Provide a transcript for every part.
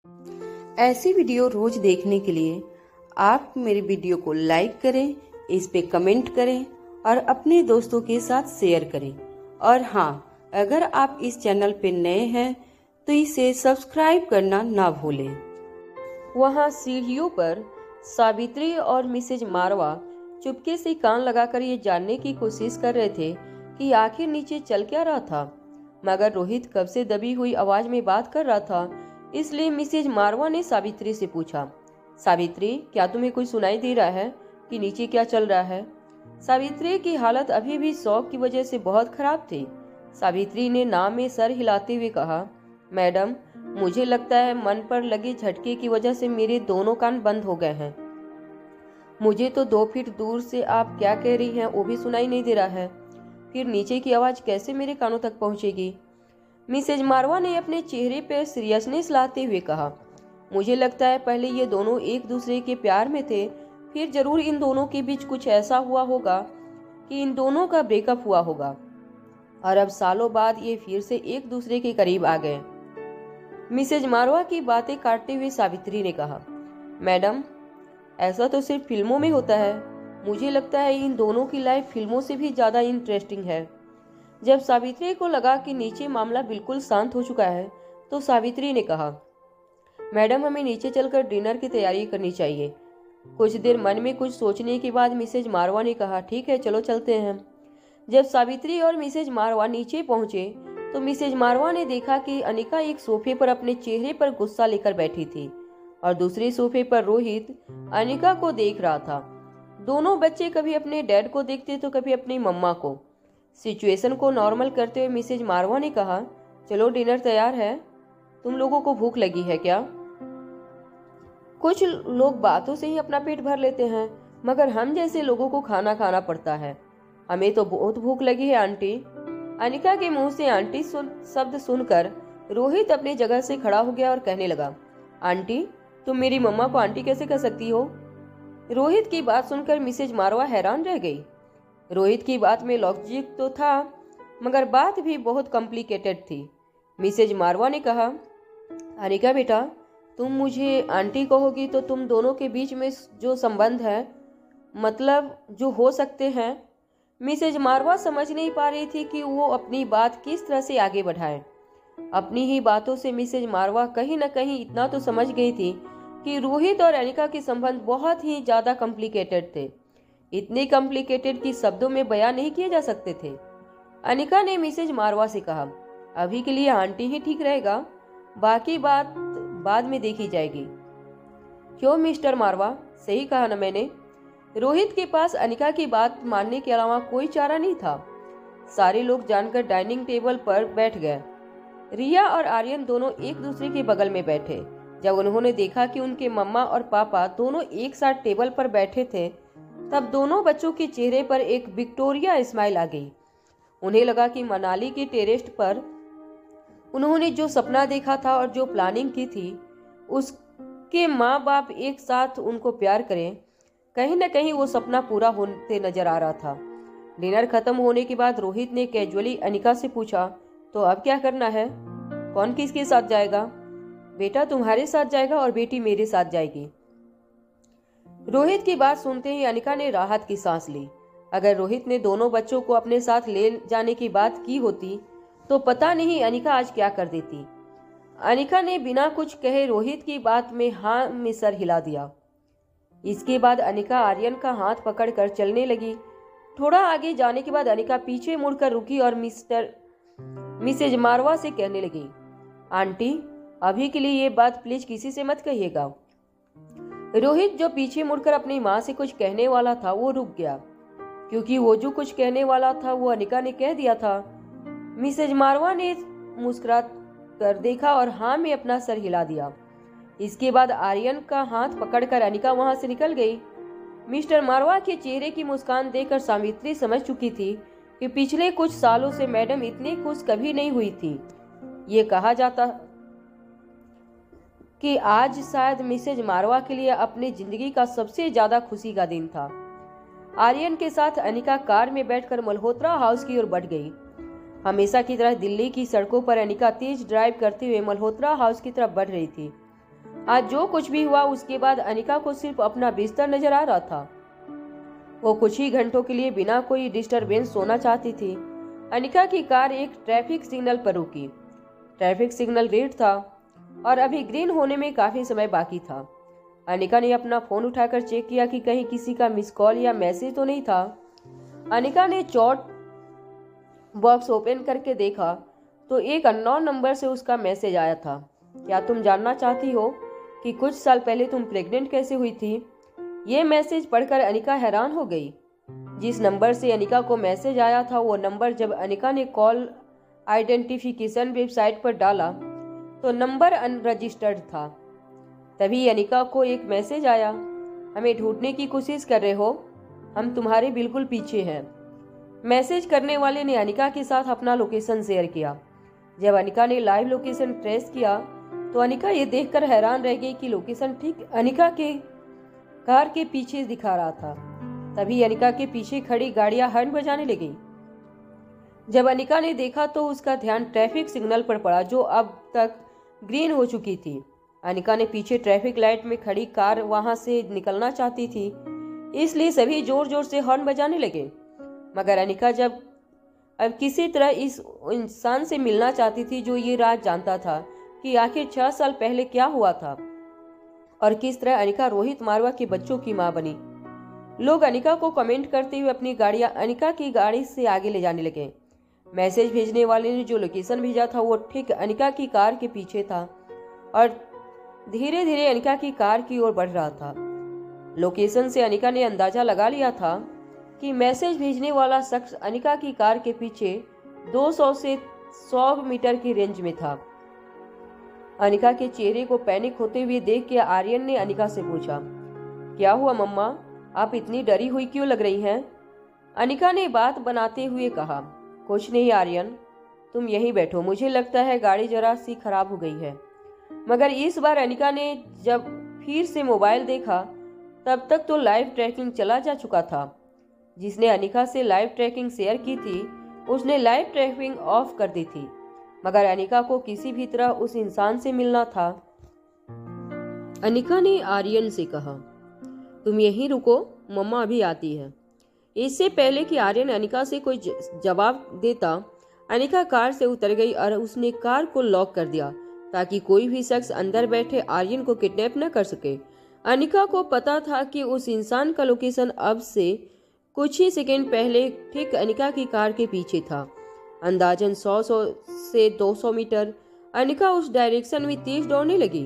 ऐसी वीडियो रोज देखने के लिए आप मेरे वीडियो को लाइक करें, इस पे कमेंट करें और अपने दोस्तों के साथ शेयर करें। और हाँ, अगर आप इस चैनल पे नए हैं तो इसे सब्सक्राइब करना ना भूलें। वहाँ सीढ़ियों पर सावित्री और मिसेज मारवा चुपके से कान लगाकर ये जानने की कोशिश कर रहे थे कि आखिर नीचे चल क्या रहा था, मगर रोहित कब से दबी हुई आवाज में बात कर रहा था। इसलिए मिसेज मारवा ने सावित्री से पूछा, सावित्री, क्या तुम्हें कुछ सुनाई दे रहा है कि नीचे क्या चल रहा है? सावित्री की हालत अभी भी शौक की वजह से बहुत खराब थी। सावित्री ने नाम में सर हिलाते हुए कहा, मैडम, मुझे लगता है मन पर लगे झटके की वजह से मेरे दोनों कान बंद हो गए हैं। मुझे तो 2 फीट दूर से आप क्या कह रही हैं वो भी सुनाई नहीं दे रहा है, फिर नीचे की आवाज कैसे मेरे कानों तक पहुंचेगी? मिसेज मारवा ने अपने चेहरे पर सीरियसनेस लाते हुए कहा, मुझे लगता है पहले ये दोनों एक दूसरे के प्यार में थे, फिर जरूर इन दोनों के बीच कुछ ऐसा हुआ होगा कि इन दोनों का ब्रेकअप हुआ होगा और अब सालों बाद ये फिर से एक दूसरे के करीब आ गए। मिसेज मारवा की बातें काटते हुए सावित्री ने कहा, मैडम, ऐसा तो सिर्फ फिल्मों में होता है। मुझे लगता है इन दोनों की लाइफ फिल्मों से भी ज्यादा इंटरेस्टिंग है। जब सावित्री को लगा कि नीचे मामला बिल्कुल शांत हो चुका है तो सावित्री ने कहा, मैडम, हमें नीचे चलकर डिनर की तैयारी करनी चाहिए। कुछ देर मन में कुछ सोचने के बाद मिसेज मारवा ने कहा, ठीक है, चलो चलते हैं। जब सावित्री और मिसेज मारवा नीचे पहुंचे तो मिसेज मारवा ने देखा कि अनिका एक सोफे पर अपने चेहरे पर गुस्सा लेकर बैठी थी और दूसरे सोफे पर रोहित अनिका को देख रहा था। दोनों बच्चे कभी अपने डैड को देखते तो कभी अपनी मम्मा को। सिचुएशन को नॉर्मल करते हुए मिसेज मारवा ने कहा, चलो डिनर तैयार है, तुम लोगों को भूख लगी है क्या? कुछ लोग बातों से ही अपना पेट भर लेते हैं, मगर हम जैसे लोगों को खाना खाना पड़ता है। हमें तो बहुत भूख लगी है आंटी। अनिका के मुंह से आंटी शब्द सुनकर रोहित अपनी जगह से खड़ा हो गया और कहने लगा, आंटी, तुम मेरी मम्मा को आंटी कैसे कह सकती हो? रोहित की बात सुनकर मिसेज मारवा हैरान रह गई। रोहित की बात में लॉजिक तो था, मगर बात भी बहुत कॉम्प्लिकेटेड थी। मिसेज मारवा ने कहा, अनिका बेटा, तुम मुझे आंटी कहोगी तो तुम दोनों के बीच में जो संबंध है, मतलब जो हो सकते हैं। मिसेज मारवा समझ नहीं पा रही थी कि वो अपनी बात किस तरह से आगे बढ़ाए। अपनी ही बातों से मिसेज मारवा कहीं न कहीं इतना तो समझ गई थी कि रोहित और अनिका के संबंध बहुत ही ज्यादा कॉम्प्लिकेटेड थे, इतने कॉम्प्लिकेटेड कि शब्दों में बयां नहीं किए जा सकते थे। अनिका ने मिसेज मारवा से कहा, अभी के लिए आंटी ही ठीक रहेगा, बाकी बात बाद में देखी जाएगी। क्यों मिस्टर मारवा, सही कहा ना मैंने? रोहित के पास अनिका की बात मानने के अलावा कोई चारा नहीं था। सारे लोग जानकर डाइनिंग टेबल पर बैठ गए। रिया और आर्यन दोनों एक दूसरे के बगल में बैठे। जब उन्होंने देखा कि उनके मम्मा और पापा दोनों एक साथ टेबल पर बैठे थे, तब दोनों बच्चों के चेहरे पर एक विक्टोरिया स्माइल आ गई। उन्हें लगा कि मनाली के टेरेस पर उन्होंने जो सपना देखा था और जो प्लानिंग की थी, उसके माँ बाप एक साथ उनको प्यार करें, कहीं न कहीं वो सपना पूरा होते नजर आ रहा था। डिनर खत्म होने के बाद रोहित ने कैजुअली अनिका से पूछा, तो अब क्या करना है? कौन किसके साथ जाएगा? बेटा तुम्हारे साथ जाएगा और बेटी मेरे साथ जाएगी। रोहित की बात सुनते ही अनिका ने राहत की सांस ली। अगर रोहित ने दोनों बच्चों को अपने साथ ले जाने की बात की होती तो पता नहीं अनिका आज क्या कर देती। अनिका ने बिना कुछ कहे रोहित की बात में हाँ में सर हिला दिया। इसके बाद अनिका आर्यन का हाथ पकड़कर चलने लगी। थोड़ा आगे जाने के बाद अनिका पीछे मुड़कर रुकी और मिसेज मारवा से कहने लगी, आंटी, अभी के लिए ये बात प्लीज किसी से मत कहिएगा। रोहित जो पीछे मुड़कर अपनी माँ से कुछ कहने वाला था वो रुक गया, क्योंकि वो जो कुछ कहने वाला था वो अनिका ने कह दिया था। मिसेज मारवा ने मुस्कुरा कर देखा और हाँ में अपना सर हिला दिया। इसके बाद आर्यन का हाथ पकड़कर अनिका वहां से निकल गई। मिस्टर मारवा के चेहरे की मुस्कान देखकर सावित्री समझ चुकी थी कि पिछले कुछ सालों से मैडम इतनी खुश कभी नहीं हुई थी। ये कहा जाता कि आज शायद मिसेज मारवा के लिए अपनी जिंदगी का सबसे ज्यादा खुशी का दिन था। आर्यन के साथ अनिका कार में बैठकर मल्होत्रा हाउस की ओर बढ़ गई। हमेशा की तरह दिल्ली की सड़कों पर अनिका तेज ड्राइव करते हुए मल्होत्रा हाउस की तरफ बढ़ रही थी। आज जो कुछ भी हुआ उसके बाद अनिका को सिर्फ अपना बिस्तर नजर आ रहा था। वो कुछ ही घंटों के लिए बिना कोई डिस्टरबेंस सोना चाहती थी। अनिका की कार एक ट्रैफिक सिग्नल पर रुकी। ट्रैफिक सिग्नल रेड था और अभी ग्रीन होने में काफी समय बाकी था। अनिका ने अपना फोन उठाकर चेक किया कि कहीं किसी का मिस कॉल या मैसेज तो नहीं था। अनिका ने चैट बॉक्स ओपन करके देखा तो एक अननोन नंबर से उसका मैसेज आया था। क्या तुम जानना चाहती हो कि कुछ साल पहले तुम प्रेग्नेंट कैसे हुई थी? ये मैसेज पढ़कर अनिका हैरान हो गई। जिस नंबर से अनिका को मैसेज आया था वो नंबर जब अनिका ने कॉल आइडेंटिफिकेशन वेबसाइट पर डाला तो नंबर अनरजिस्टर्ड था। तभी अनिका को एक मैसेज आया, हमें ढूंढने की कोशिश कर रहे हो, हम तुम्हारे बिल्कुल पीछे हैं। मैसेज करने वाले ने अनिका के साथ अपना लोकेशन शेयर किया। जब अनिका ने लाइव लोकेशन ट्रेस किया तो अनिका ये देखकर हैरान रह गई कि लोकेशन ठीक अनिका के कार के पीछे दिखा रहा था। तभी अनिका के पीछे खड़ी गाड़ियां हॉर्न बजाने लगी। जब अनिका ने देखा तो उसका ध्यान ट्रैफिक सिग्नल पर पड़ा जो अब तक ग्रीन हो चुकी थी। अनिका ने पीछे ट्रैफिक लाइट में खड़ी कार वहां से निकलना चाहती थी, इसलिए सभी जोर जोर से हॉर्न बजाने लगे। मगर अनिका जब अब किसी तरह इस इंसान से मिलना चाहती थी जो ये राज जानता था कि आखिर 6 साल पहले क्या हुआ था और किस तरह अनिका रोहित मारवा के बच्चों की मां बनी। लोग अनिका को कमेंट करते हुए अपनी गाड़ियां अनिका की गाड़ी से आगे ले जाने लगे। मैसेज भेजने वाले ने जो लोकेशन भेजा था वो ठीक अनिका की कार के पीछे था और धीरे धीरे अनिका की कार की ओर बढ़ रहा था। लोकेशन से अनिका ने अंदाजा लगा लिया था कि मैसेज भेजने वाला शख्स अनिका की कार के पीछे 200 से 100 मीटर की रेंज में था। अनिका के चेहरे को पैनिक होते हुए देख के आर्यन ने अनिका से पूछा, क्या हुआ मम्मा, आप इतनी डरी हुई क्यों लग रही हैं? अनिका ने बात बनाते हुए कहा, कुछ नहीं आर्यन, तुम यहीं बैठो, मुझे लगता है गाड़ी जरा सी खराब हो गई है। मगर इस बार अनिका ने जब फिर से मोबाइल देखा तब तक तो लाइव ट्रैकिंग चला जा चुका था। जिसने अनिका से लाइव ट्रैकिंग शेयर की थी उसने लाइव ट्रैकिंग ऑफ कर दी थी। मगर अनिका को किसी भी तरह उस इंसान से मिलना था। अनिका ने आर्यन से कहा, तुम यहीं रुको, मम्मा अभी आती है। इससे पहले कि आर्यन अनिका से कोई जवाब देता, अनिका कार से उतर गई और उसने कार को लॉक कर दिया ताकि कोई भी शख्स अंदर बैठे आर्यन को किडनैप न कर सके। अनिका को पता था कि उस इंसान का लोकेशन अब से कुछ ही सेकंड पहले ठीक अनिका की कार के पीछे था, अंदाजन 100 से 200 मीटर। अनिका उस डायरेक्शन में तेज दौड़ने लगी।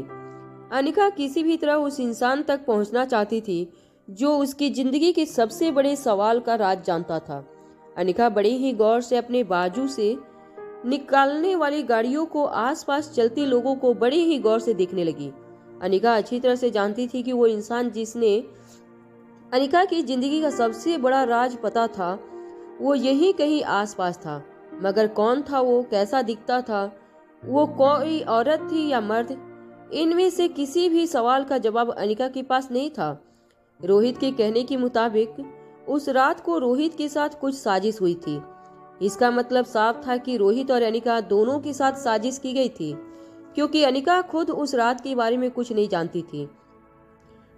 अनिका किसी भी तरह उस इंसान तक पहुंचना चाहती थी जो उसकी जिंदगी के सबसे बड़े सवाल का राज जानता था। अनिका बड़े ही गौर से अपने बाजू से निकालने वाली गाड़ियों को, आसपास चलते लोगों को बड़े ही गौर से देखने लगी। अनिका अच्छी तरह से जानती थी कि वो इंसान जिसने अनिका की जिंदगी का सबसे बड़ा राज पता था वो यहीं कहीं आसपास था। मगर कौन था वो, कैसा दिखता था, वो कोई औरत थी या मर्द, इनमें से किसी भी सवाल का जवाब अनिका के पास नहीं था। रोहित के कहने के मुताबिक उस रात को रोहित के साथ कुछ साजिश हुई थी। इसका मतलब साफ था कि रोहित और अनिका दोनों के साथ साजिश की गई थी, क्योंकि अनिका खुद उस रात के बारे में कुछ नहीं जानती थी।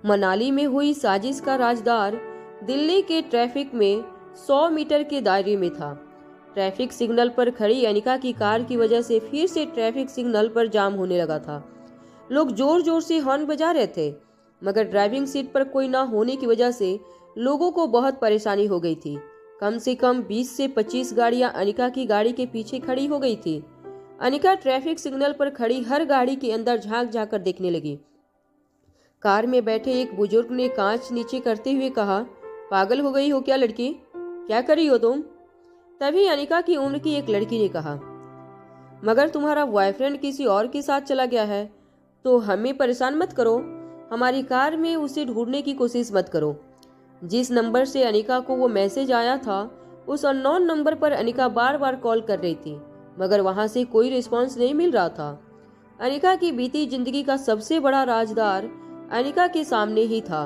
मनाली में हुई साजिश का राजदार दिल्ली के ट्रैफिक में 100 मीटर के दायरे में था। ट्रैफिक सिग्नल पर खड़ी अनिका की कार की वजह से फिर से ट्रैफिक सिग्नल पर जाम होने लगा था। लोग जोर जोर से हॉर्न बजा रहे थे, मगर ड्राइविंग सीट पर कोई ना होने की वजह से लोगों को बहुत परेशानी हो गई थी। कम से कम 20 से 25 गाड़ियां अनिका की गाड़ी के पीछे खड़ी हो गई थी। अनिका ट्रैफिक सिग्नल पर खड़ी हर गाड़ी के अंदर झांक झांक कर देखने लगी। कार में बैठे एक बुजुर्ग ने कांच नीचे करते हुए कहा, पागल हो गई हो क्या लड़की, क्या कर रही हो तुम? तभी अनिका की उम्र की एक लड़की ने कहा, मगर तुम्हारा बॉयफ्रेंड किसी और के साथ चला गया है तो हमें परेशान मत करो, हमारी कार में उसे ढूंढने की कोशिश मत करो। जिस नंबर से अनिका को वो मैसेज आया था उस अननोन नंबर पर अनिका बार बार कॉल कर रही थी, मगर वहां से कोई रिस्पांस नहीं मिल रहा था। अनिका की बीती जिंदगी का सबसे बड़ा राजदार अनिका के सामने ही था,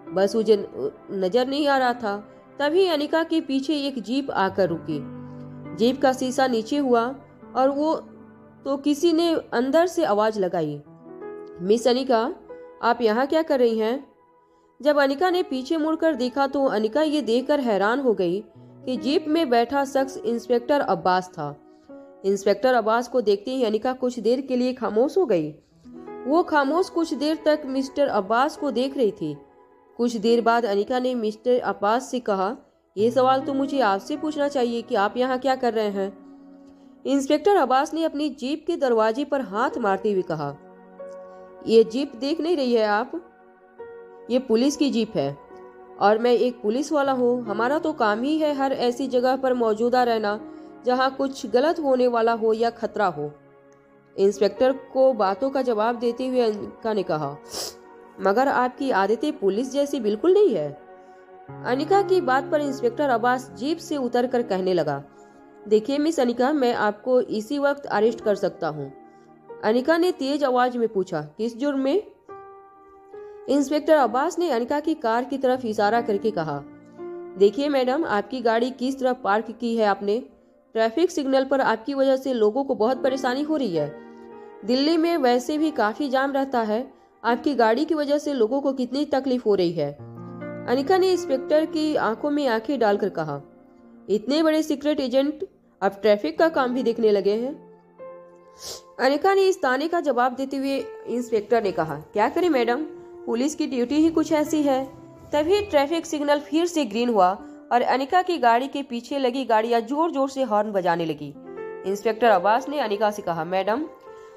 बस उसे नजर नहीं आ रहा था। तभी अनिका के पीछे एक जीप आकर रुकी। जीप का शीशा नीचे हुआ और वो तो किसी ने अंदर से आवाज लगाई, मिस अनिका, आप यहाँ क्या कर रही हैं? जब अनिका ने पीछे मुड़कर देखा तो अनिका ये देखकर हैरान हो गई कि जीप में बैठा शख्स इंस्पेक्टर अब्बास था। इंस्पेक्टर अब्बास को देखते ही अनिका कुछ देर के लिए खामोश हो गई। वो खामोश कुछ देर तक मिस्टर अब्बास को देख रही थी। कुछ देर बाद अनिका ने मिस्टर अब्बास से कहा, ये सवाल तो मुझे आपसे पूछना चाहिए कि आप यहाँ क्या कर रहे हैं? इंस्पेक्टर अब्बास ने अपनी जीप के दरवाजे पर हाथ मारते हुए कहा, ये जीप देख नहीं रही है आप? ये पुलिस की जीप है और मैं एक पुलिस वाला हूँ। हमारा तो काम ही है हर ऐसी जगह पर मौजूदा रहना जहाँ कुछ गलत होने वाला हो या खतरा हो। इंस्पेक्टर को बातों का जवाब देते हुए अनिका ने कहा, मगर आपकी आदतें पुलिस जैसी बिल्कुल नहीं है। अनिका की बात पर इंस्पेक्टर अब्बास जीप से उतरकर कहने लगा, देखिए मिस अनिका, मैं आपको इसी वक्त अरेस्ट कर सकता हूँ। अनिका ने तेज आवाज में पूछा, किस जुर्म में? इंस्पेक्टर अब्बास ने अनिका की कार की तरफ इशारा करके कहा, देखिए मैडम, आपकी गाड़ी किस तरफ पार्क की है आपने? ट्रैफिक सिग्नल पर आपकी वजह से लोगों को बहुत परेशानी हो रही है। दिल्ली में वैसे भी काफी जाम रहता है। आपकी गाड़ी की वजह से लोगों को कितनी तकलीफ हो रही है। अनिका ने इंस्पेक्टर की आंखों में आंखें डालकर कहा, इतने बड़े सीक्रेट एजेंट अब ट्रैफिक का काम भी देखने लगे हैं। अनिका ने इस ताने का जवाब देते हुए इंस्पेक्टर ने कहा, क्या करें मैडम, पुलिस की ड्यूटी ही कुछ ऐसी है। तभी ट्रैफिक सिग्नल फिर से ग्रीन हुआ और अनिका की गाड़ी के पीछे लगी गाड़ियां जोर जोर से हॉर्न बजाने लगी। इंस्पेक्टर अब्बास ने अनिका से कहा, मैडम,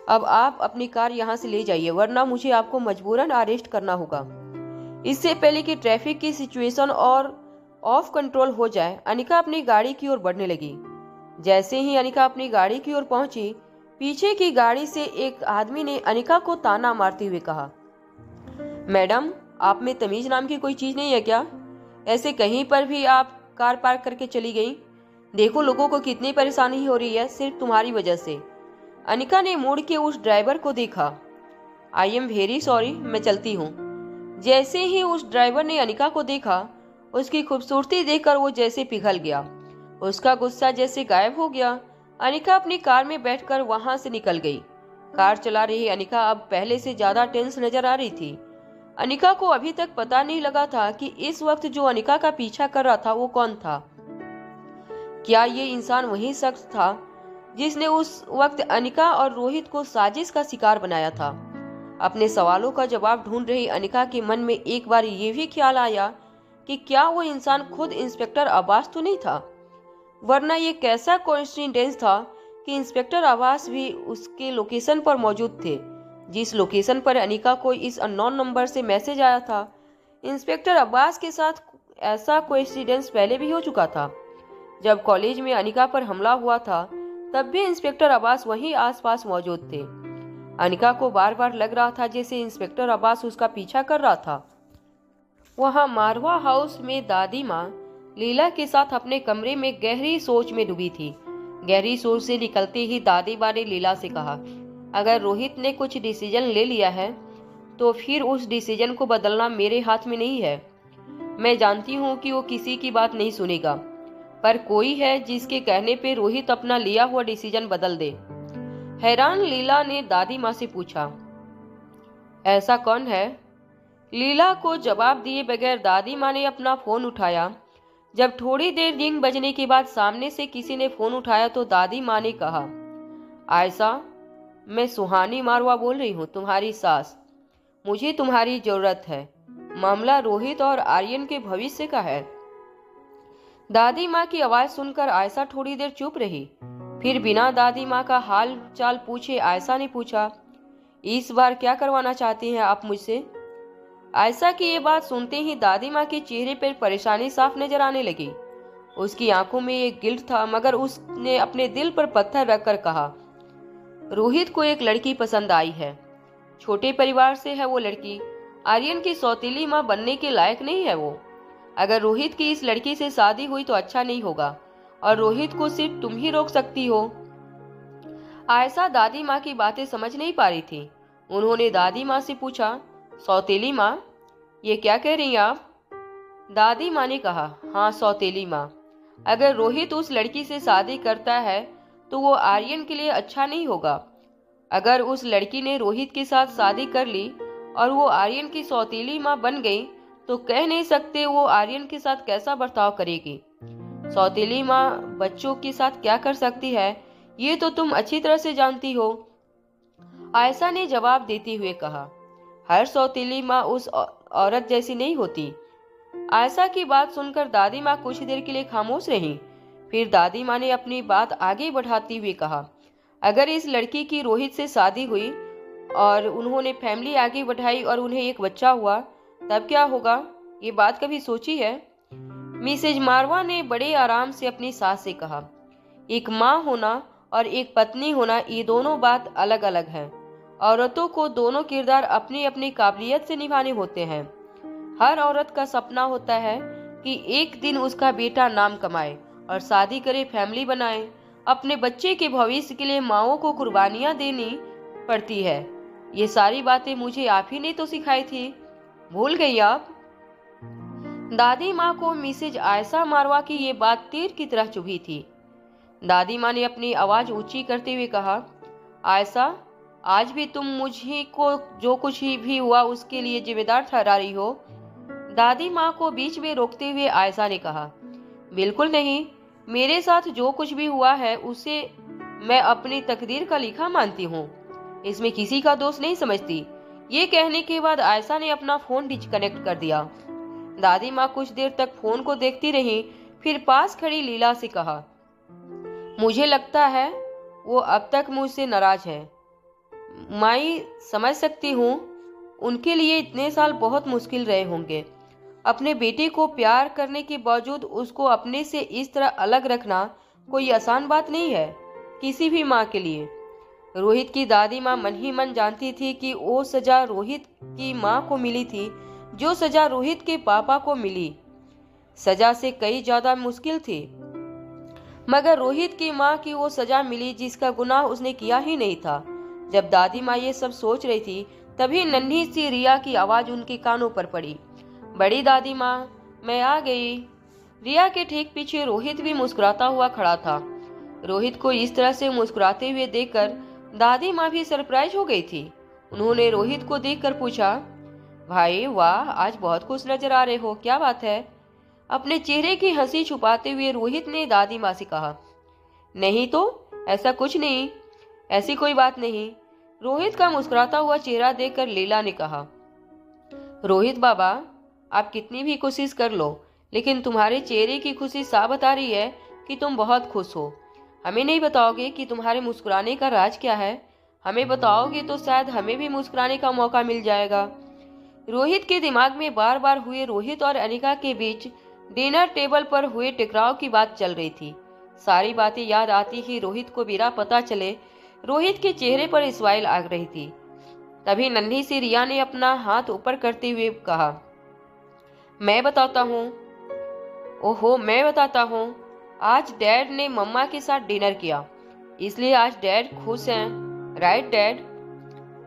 अब आप अपनी कार यहाँ से ले जाइए, वरना मुझे आपको मजबूरन अरेस्ट करना होगा। इससे पहले कि ट्रैफिक की सिचुएशन और ऑफ कंट्रोल हो जाए, अनिका अपनी गाड़ी की ओर बढ़ने लगी। जैसे ही अनिका अपनी गाड़ी की ओर पहुंची, पीछे की गाड़ी से एक आदमी ने अनिका को ताना मारते हुए कहा, मैडम, आप में तमीज नाम की कोई चीज नहीं है क्या? ऐसे कहीं पर भी आप कार पार्क करके चली गई। देखो लोगों को कितनी परेशानी हो रही है सिर्फ तुम्हारी वजह से। अनिका ने मुड़ के उस ड्राइवर को देखा। आई एम वेरी सॉरी, मैं चलती हूँ। जैसे ही उस ड्राइवर ने अनिका को देखा, उसकी खूबसूरती देखकर वो जैसे पिघल गया। उसका गुस्सा जैसे गायब हो गया। अनिका अपनी कार में बैठकर वहां से निकल गई। कार चला रही अनिका अब पहले से ज्यादा टेंस नजर आ रही थी। अनिका को अभी तक पता नहीं लगा था कि इस वक्त जो अनिका का पीछा कर रहा था वो कौन था। क्या ये इंसान वही शख्स था जिसने उस वक्त अनिका और रोहित को साजिश का शिकार बनाया था? अपने सवालों का जवाब ढूंढ रही अनिका के मन में एक बार ये भी ख्याल आया कि क्या वो इंसान खुद इंस्पेक्टर अब्बास तो नहीं था? वरना ये कैसा कोइंसिडेंस था कि इंस्पेक्टर अब्बास भी उसके लोकेशन पर मौजूद थे, जिस लोकेशन पर अनिका को इस अननोन नंबर से मैसेज आया था। इंस्पेक्टर अब्बास के साथ ऐसा कोइंसिडेंस पहले भी हो चुका था। जब कॉलेज में अनिका पर हमला हुआ था, तब भी इंस्पेक्टर अब्बास वहीं आसपास मौजूद थे। अनिका को बार बार लग रहा था जैसे इंस्पेक्टर अब्बास उसका पीछा कर रहा था। वहां मारवा हाउस में दादी माँ लीला के साथ अपने कमरे में गहरी सोच में डूबी थी। गहरी सोच से निकलते ही दादी माँ ने लीला से कहा, अगर रोहित ने कुछ डिसीजन ले लिया है तो फिर उस डिसीजन को बदलना मेरे हाथ में नहीं है। मैं जानती हूँ कि वो किसी की बात नहीं सुनेगा, पर कोई है जिसके कहने पे रोहित अपना लिया हुआ डिसीजन बदल दे। हैरान लीला ने दादी माँ से पूछा, ऐसा कौन है? लीला को जवाब दिए बगैर दादी माँ ने अपना फोन उठाया। जब थोड़ी देर रिंग बजने के बाद सामने से किसी ने फोन उठाया तो दादी माँ ने कहा, आयशा, मैं सुहानी मारवा बोल रही हूँ, तुम्हारी सास। मुझे तुम्हारी जरूरत है। मामला रोहित और आर्यन के भविष्य का है। दादी माँ की आवाज सुनकर आयशा थोड़ी देर चुप रही। फिर बिना दादी माँ का हाल चाल पूछे आयशा ने पूछा, इस बार क्या करवाना चाहती हैं आप मुझसे? आयशा की ये बात सुनते ही दादी माँ के चेहरे पर परेशानी साफ नजर आने लगी। उसकी आंखों में एक गिल्ट था, मगर उसने अपने दिल पर पत्थर रखकर कहा, रोहित को एक लड़की पसंद आई है। छोटे परिवार से है वो लड़की। आर्यन की सौतीली माँ बनने के लायक नहीं है वो। अगर रोहित की इस लड़की से शादी हुई तो अच्छा नहीं होगा और रोहित को सिर्फ तुम ही रोक सकती हो। आयशा दादी माँ की बातें समझ नहीं पा रही थी। उन्होंने दादी माँ से पूछा, सौतेली माँ, ये क्या कह रही हैं आप? दादी माँ ने कहा, हाँ सौतेली माँ, अगर रोहित उस लड़की से शादी करता है तो वो आर्यन के लिए अच्छा नहीं होगा। अगर उस लड़की ने रोहित के साथ शादी कर ली और वो आर्यन की सौतीली माँ बन गई तो कह नहीं सकते वो आर्यन के साथ कैसा बर्ताव करेगी। सौतीली माँ बच्चों के साथ क्या कर सकती है ये तो तुम अच्छी तरह से जानती हो, आयशा ने जवाब देते हुए कहा। हर सौतीली माँ उस औरत जैसी नहीं होती। आयशा की बात सुनकर दादी माँ कुछ देर के लिए खामोश रहीं। फिर दादी माँ ने अपनी बात आगे बढ़ाते हुए कहा, अगर इस लड़की की रोहित से शादी हुई और उन्होंने फैमिली आगे बढ़ाई और उन्हें एक बच्चा हुआ तब क्या होगा, ये बात कभी सोची है? मिसेज मारवा ने बड़े आराम से अपनी सास से कहा, एक माँ होना और एक पत्नी होना ये दोनों बात अलग अलग है। औरतों को दोनों किरदार अपनी अपनी काबिलियत से निभाने होते हैं। हर औरत का सपना होता है कि एक दिन उसका बेटा नाम कमाए और शादी करे, फैमिली बनाए। अपने बच्चे के भविष्य के लिए माँओं को कुर्बानियां देनी पड़ती है। ये सारी बातें मुझे आप ही ने तो सिखाई थी, भूल गई आप? दादी माँ को मिसेज आयशा मारवा की ये बात तीर की तरह चुभी थी। दादी माँ ने अपनी आवाज ऊंची करते हुए कहा, आयशा, आज भी तुम मुझे को जो कुछ भी हुआ उसके लिए जिम्मेदार ठहरा रही हो? दादी माँ को बीच में रोकते हुए आयशा ने कहा, बिल्कुल नहीं, मेरे साथ जो कुछ भी हुआ है उसे मैं अपनी तकदीर का लिखा मानती हूँ, इसमें किसी का दोष नहीं समझती। ये कहने के बाद आयशा ने अपना फोन डिस्कनेक्ट कर दिया। दादी माँ कुछ देर तक फोन को देखती रही, फिर पास खड़ी लीला से कहा, मुझे लगता है वो अब तक मुझसे नाराज है। माई, समझ सकती हूँ, उनके लिए इतने साल बहुत मुश्किल रहे होंगे। अपने बेटे को प्यार करने के बावजूद उसको अपने से इस तरह अलग रखना कोई आसान बात नहीं है किसी भी माँ के लिए। रोहित की दादी माँ मन ही मन जानती थी कि वो सजा रोहित की माँ को मिली थी जो सजा रोहित के पापा को मिली, सजा से कई ज्यादा मुश्किल थी। मगर रोहित की माँ की वो सजा मिली जिसका गुनाह उसने किया ही नहीं था। जब दादी माँ ये सब सोच रही थी तभी नन्ही सी रिया की आवाज उनके कानों पर पड़ी, बड़ी दादी माँ, मैं आ गई। रिया के ठीक पीछे रोहित भी मुस्कुराता हुआ खड़ा था। रोहित को इस तरह से मुस्कुराते हुए देखकर दादी माँ भी सरप्राइज हो गई थी। उन्होंने रोहित को देखकर पूछा, भाई वाह, आज बहुत खुश नजर आ रहे हो, क्या बात है? अपने चेहरे की हंसी छुपाते हुए रोहित ने दादी माँ से कहा, नहीं तो ऐसा कुछ नहीं, ऐसी कोई बात नहीं। रोहित का मुस्कुराता हुआ चेहरा देखकर लीला ने कहा, रोहित बाबा, आप कितनी भी कोशिश कर लो लेकिन तुम्हारे चेहरे की खुशी साफ बता रही है कि तुम बहुत खुश हो। हमें नहीं बताओगे कि तुम्हारे मुस्कुराने का राज क्या है? हमें बताओगे तो शायद हमें भी मुस्कुराने का मौका मिल जाएगा। रोहित के दिमाग में बार बार हुए रोहित और अनिका के बीच डिनर टेबल पर हुए टकराव की बात चल रही थी। सारी बातें याद आती ही रोहित को बिना पता चले रोहित के चेहरे पर स्माइल आ रही थी। तभी नन्ही सी रिया ने अपना हाथ ऊपर करते हुए कहा, मैं बताता हूँ। ओहो, मैं बताता हूँ। आज डैड ने मम्मा के साथ डिनर किया, इसलिए आज डैड खुश हैं, राइट डैड?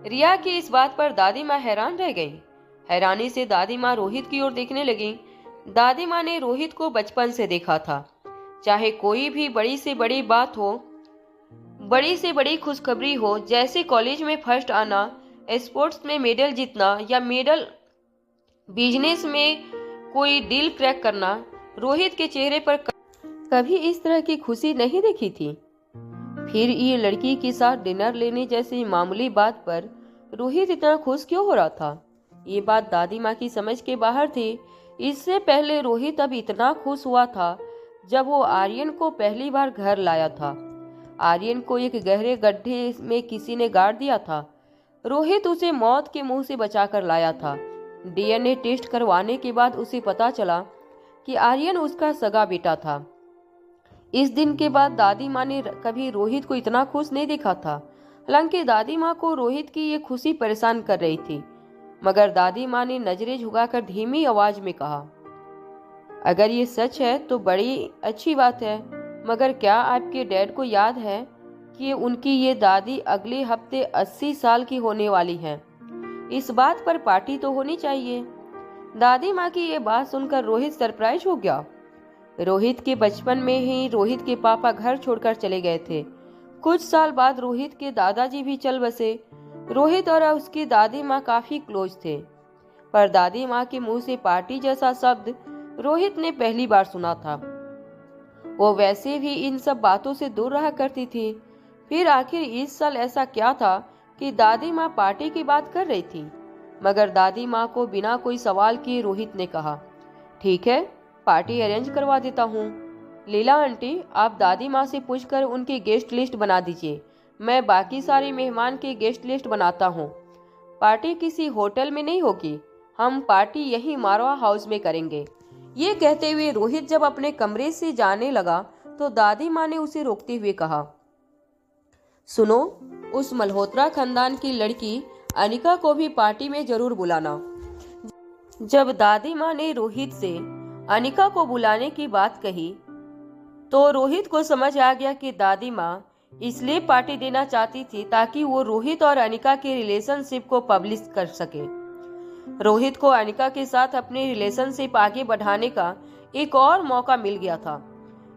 रिया की इस बात पर दादी माँ हैरान रह गई। हैरानी से दादी माँ रोहित की ओर देखने लगी। दादी माँ ने रोहित को बचपन से देखा था। चाहे कोई भी बड़ी से बड़ी बात हो, बड़ी से बड़ी खुशखबरी हो, जैसे कॉलेज में फर्स्ट आना, स्पोर्ट्स में मेडल जीतना या मेडल बिजनेस में कोई डील क्रैक करना, रोहित के चेहरे पर कभी इस तरह की खुशी नहीं देखी थी। फिर ये लड़की के साथ डिनर लेने जैसी मामूली बात पर रोहित इतना खुश क्यों हो रहा था? ये बात दादी माँ की समझ के बाहर थी। इससे पहले रोहित अब इतना खुश हुआ था जब वो आर्यन को पहली बार घर लाया था। आर्यन को एक गहरे गड्ढे में किसी ने गाड़ दिया था। रोहित उसे मौत के मुंह से बचाकर लाया था। डीएनए टेस्ट करवाने के बाद उसे पता चला कि आर्यन उसका सगा बेटा था। इस दिन के बाद दादी माँ ने कभी रोहित को इतना खुश नहीं देखा था। हालांकि दादी माँ को रोहित की ये खुशी परेशान कर रही थी, मगर दादी माँ ने नजरें झुकाकर धीमी आवाज में कहा, अगर ये सच है तो बड़ी अच्छी बात है, मगर क्या आपके डैड को याद है कि उनकी ये दादी अगले हफ्ते 80 साल की होने वाली हैं? इस बात पर पार्टी तो होनी चाहिए। दादी माँ की ये बात सुनकर रोहित सरप्राइज हो गया। रोहित के बचपन में ही रोहित के पापा घर छोड़कर चले गए थे। कुछ साल बाद रोहित के दादाजी भी चल बसे। रोहित और उसकी दादी माँ काफी क्लोज थे, पर दादी माँ के मुंह से पार्टी जैसा शब्द रोहित ने पहली बार सुना था। वो वैसे भी इन सब बातों से दूर रहा करती थी। फिर आखिर इस साल ऐसा क्या था कि दादी माँ पार्टी की बात कर रही थी। मगर दादी माँ को बिना कोई सवाल किए रोहित ने कहा, ठीक है, पार्टी अरेंज करवा देता हूँ। लीला आंटी, आप दादी माँ से पूछकर उनकी गेस्ट लिस्ट बना दीजिए। मैं बाकी सारे मेहमान की गेस्ट लिस्ट बनाता हूँ। पार्टी किसी होटल में नहीं होगी, हम पार्टी यहीं मारवा हाउस में करेंगे। ये कहते हुए रोहित जब अपने कमरे से जाने लगा तो दादी माँ ने उसे रोकते हुए कहा, सुनो, उस मल्होत्रा खानदान की लड़की अनिका को भी पार्टी में जरूर बुलाना। जब दादी माँ ने रोहित से अनिका को बुलाने की बात कही तो रोहित को समझ आ गया कि दादी माँ इसलिए पार्टी देना चाहती थी ताकि वो रोहित और अनिका के रिलेशनशिप को पब्लिश कर सके। रोहित को अनिका के साथ अपनी रिलेशनशिप आगे बढ़ाने का एक और मौका मिल गया था।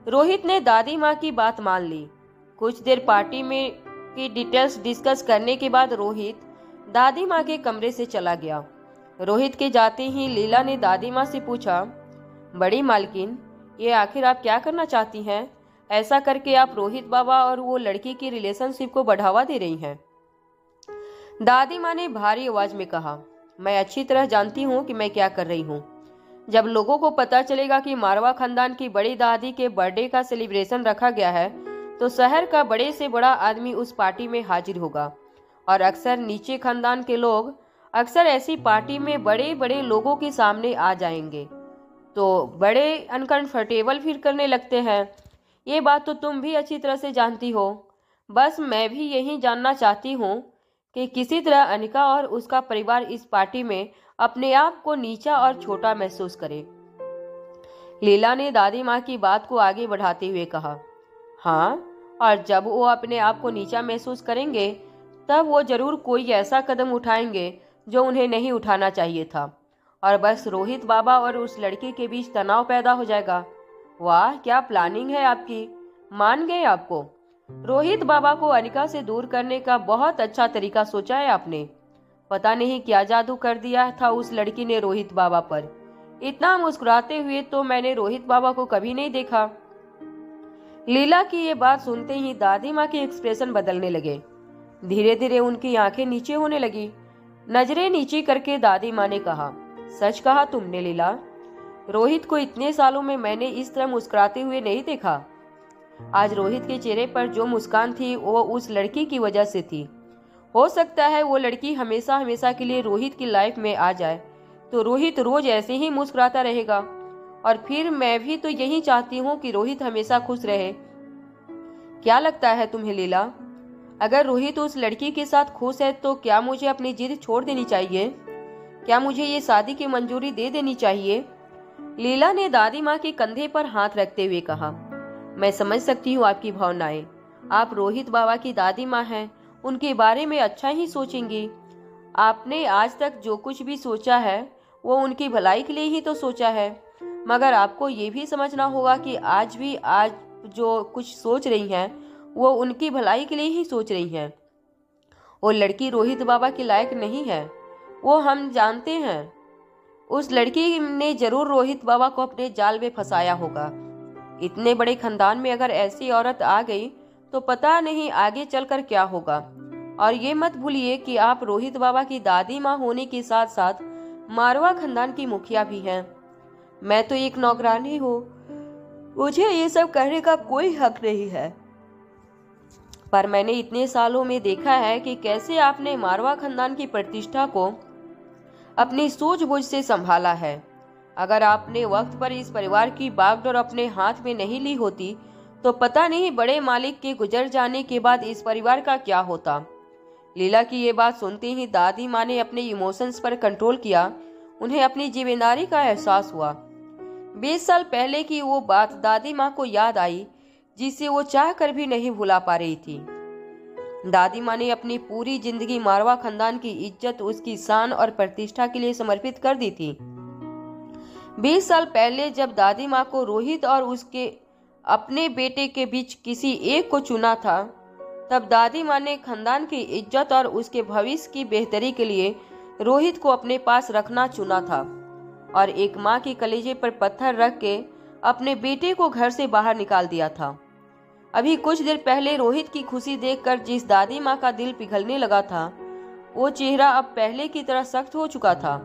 रोहित ने दादी माँ की बात मान ली। कुछ देर पार्टी में की डिटेल्स डिस्कस करने के बाद रोहित दादी माँ के कमरे से चला गया। रोहित के जाते ही लीला ने दादी माँ से पूछा, बड़ी मालकिन, ये आखिर आप क्या करना चाहती हैं? ऐसा करके आप रोहित बाबा और वो लड़की की रिलेशनशिप को बढ़ावा दे रही हैं। दादी माँ ने भारी आवाज में कहा, मैं अच्छी तरह जानती हूँ कि मैं क्या कर रही हूँ। जब लोगों को पता चलेगा कि मारवा खानदान की बड़ी दादी के बर्थडे का सेलिब्रेशन रखा गया है तो शहर का बड़े से बड़ा आदमी उस पार्टी में हाजिर होगा। और अक्सर नीचे खानदान के लोग अक्सर ऐसी पार्टी में बड़े बड़े लोगों के सामने आ जाएंगे तो बड़े अनकंफर्टेबल फील करने लगते हैं। ये बात तो तुम भी अच्छी तरह से जानती हो। बस मैं भी यही जानना चाहती हूँ कि किसी तरह अनिका और उसका परिवार इस पार्टी में अपने आप को नीचा और छोटा महसूस करे। लीला ने दादी माँ की बात को आगे बढ़ाते हुए कहा, हाँ, और जब वो अपने आप को नीचा महसूस करेंगे तब वो जरूर कोई ऐसा कदम उठाएंगे जो उन्हें नहीं उठाना चाहिए था, और बस रोहित बाबा और उस लड़की के बीच तनाव पैदा हो जाएगा। वाह, क्या प्लानिंग है आपकी, मान गए आपको। रोहित बाबा को अनिका से दूर करने का बहुत अच्छा तरीका सोचा है आपने। पता नहीं क्या जादू कर दिया था उस लड़की ने रोहित बाबा पर। इतना मुस्कुराते हुए तो मैंने रोहित बाबा को कभी नहीं देखा। लीला की ये बात सुनते ही दादी माँ के एक्सप्रेशन बदलने लगे। धीरे धीरे उनकी आंखें नीचे होने लगी। नजरें नीचे करके दादी माँ ने कहा, सच कहा तुमने लीला, रोहित को इतने सालों में मैंने इस तरह मुस्कुराते हुए नहीं देखा। आज रोहित के चेहरे पर जो मुस्कान थी वो उस लड़की की वजह से थी। हो सकता है वो लड़की हमेशा हमेशा के लिए रोहित की लाइफ में आ जाए तो रोहित रोज ऐसे ही मुस्कुराता रहेगा, और फिर मैं भी तो यही चाहती हूँ कि रोहित हमेशा खुश रहे। क्या लगता है तुम्हें लीला, अगर रोहित उस लड़की के साथ खुश है तो क्या मुझे अपनी जिद छोड़ देनी चाहिए? क्या मुझे ये शादी की मंजूरी दे देनी चाहिए? लीला ने दादी माँ के कंधे पर हाथ रखते हुए कहा, मैं समझ सकती हूँ आपकी भावनाएं। आप रोहित बाबा की दादी माँ हैं, उनके बारे में अच्छा ही सोचेंगी। आपने आज तक जो कुछ भी सोचा है वो उनकी भलाई के लिए ही तो सोचा है। मगर आपको ये भी समझना होगा कि आज जो कुछ सोच रही हैं वो उनकी भलाई के लिए ही सोच रही हैं। वो लड़की रोहित बाबा के लायक नहीं है, वो हम जानते हैं। उस लड़की ने जरूर रोहित बाबा को अपने जाल में फंसाया होगा। इतने बड़े खानदान में अगर ऐसी औरत आ गई तो पता नहीं आगे चलकर क्या होगा। और ये मत भूलिए कि आप रोहित बाबा की दादी माँ होने के साथ साथ मारवा खानदान की मुखिया भी हैं। मैं तो एक नौकरानी हूँ, मुझे ये सब करने का कोई हक नहीं है, पर मैंने इतने सालों में देखा है कि कैसे आपने मारवा खानदान की प्रतिष्ठा को अपनी सूझबूझ से संभाला है। अगर आपने वक्त पर इस परिवार की बागडोर अपने हाथ में नहीं ली होती तो पता नहीं बड़े मालिक के गुजर जाने के बाद इस परिवार का क्या होता। लीला की ये बात सुनते ही दादी माँ ने अपने इमोशंस पर कंट्रोल किया। उन्हें अपनी जिम्मेदारी का एहसास हुआ। 20 साल पहले की वो बात दादी माँ को याद आई जिसे वो चाह कर भी नहीं भुला पा रही थी। दादी माँ ने अपनी पूरी जिंदगी मारवा खानदान की इज्जत, उसकी शान और प्रतिष्ठा के लिए समर्पित कर दी थी। 20 साल पहले जब दादी माँ को रोहित और उसके अपने बेटे के बीच किसी एक को चुना था तब दादी माँ ने खानदान की इज्जत और उसके भविष्य की बेहतरी के लिए रोहित को अपने पास रखना चुना था और एक माँ के कलेजे पर पत्थर रख के अपने बेटे को घर से बाहर निकाल दिया था। अभी कुछ देर पहले रोहित की खुशी देखकर जिस दादी माँ का दिल पिघलने लगा था, वो चेहरा अब पहले की तरह सख्त हो चुका था।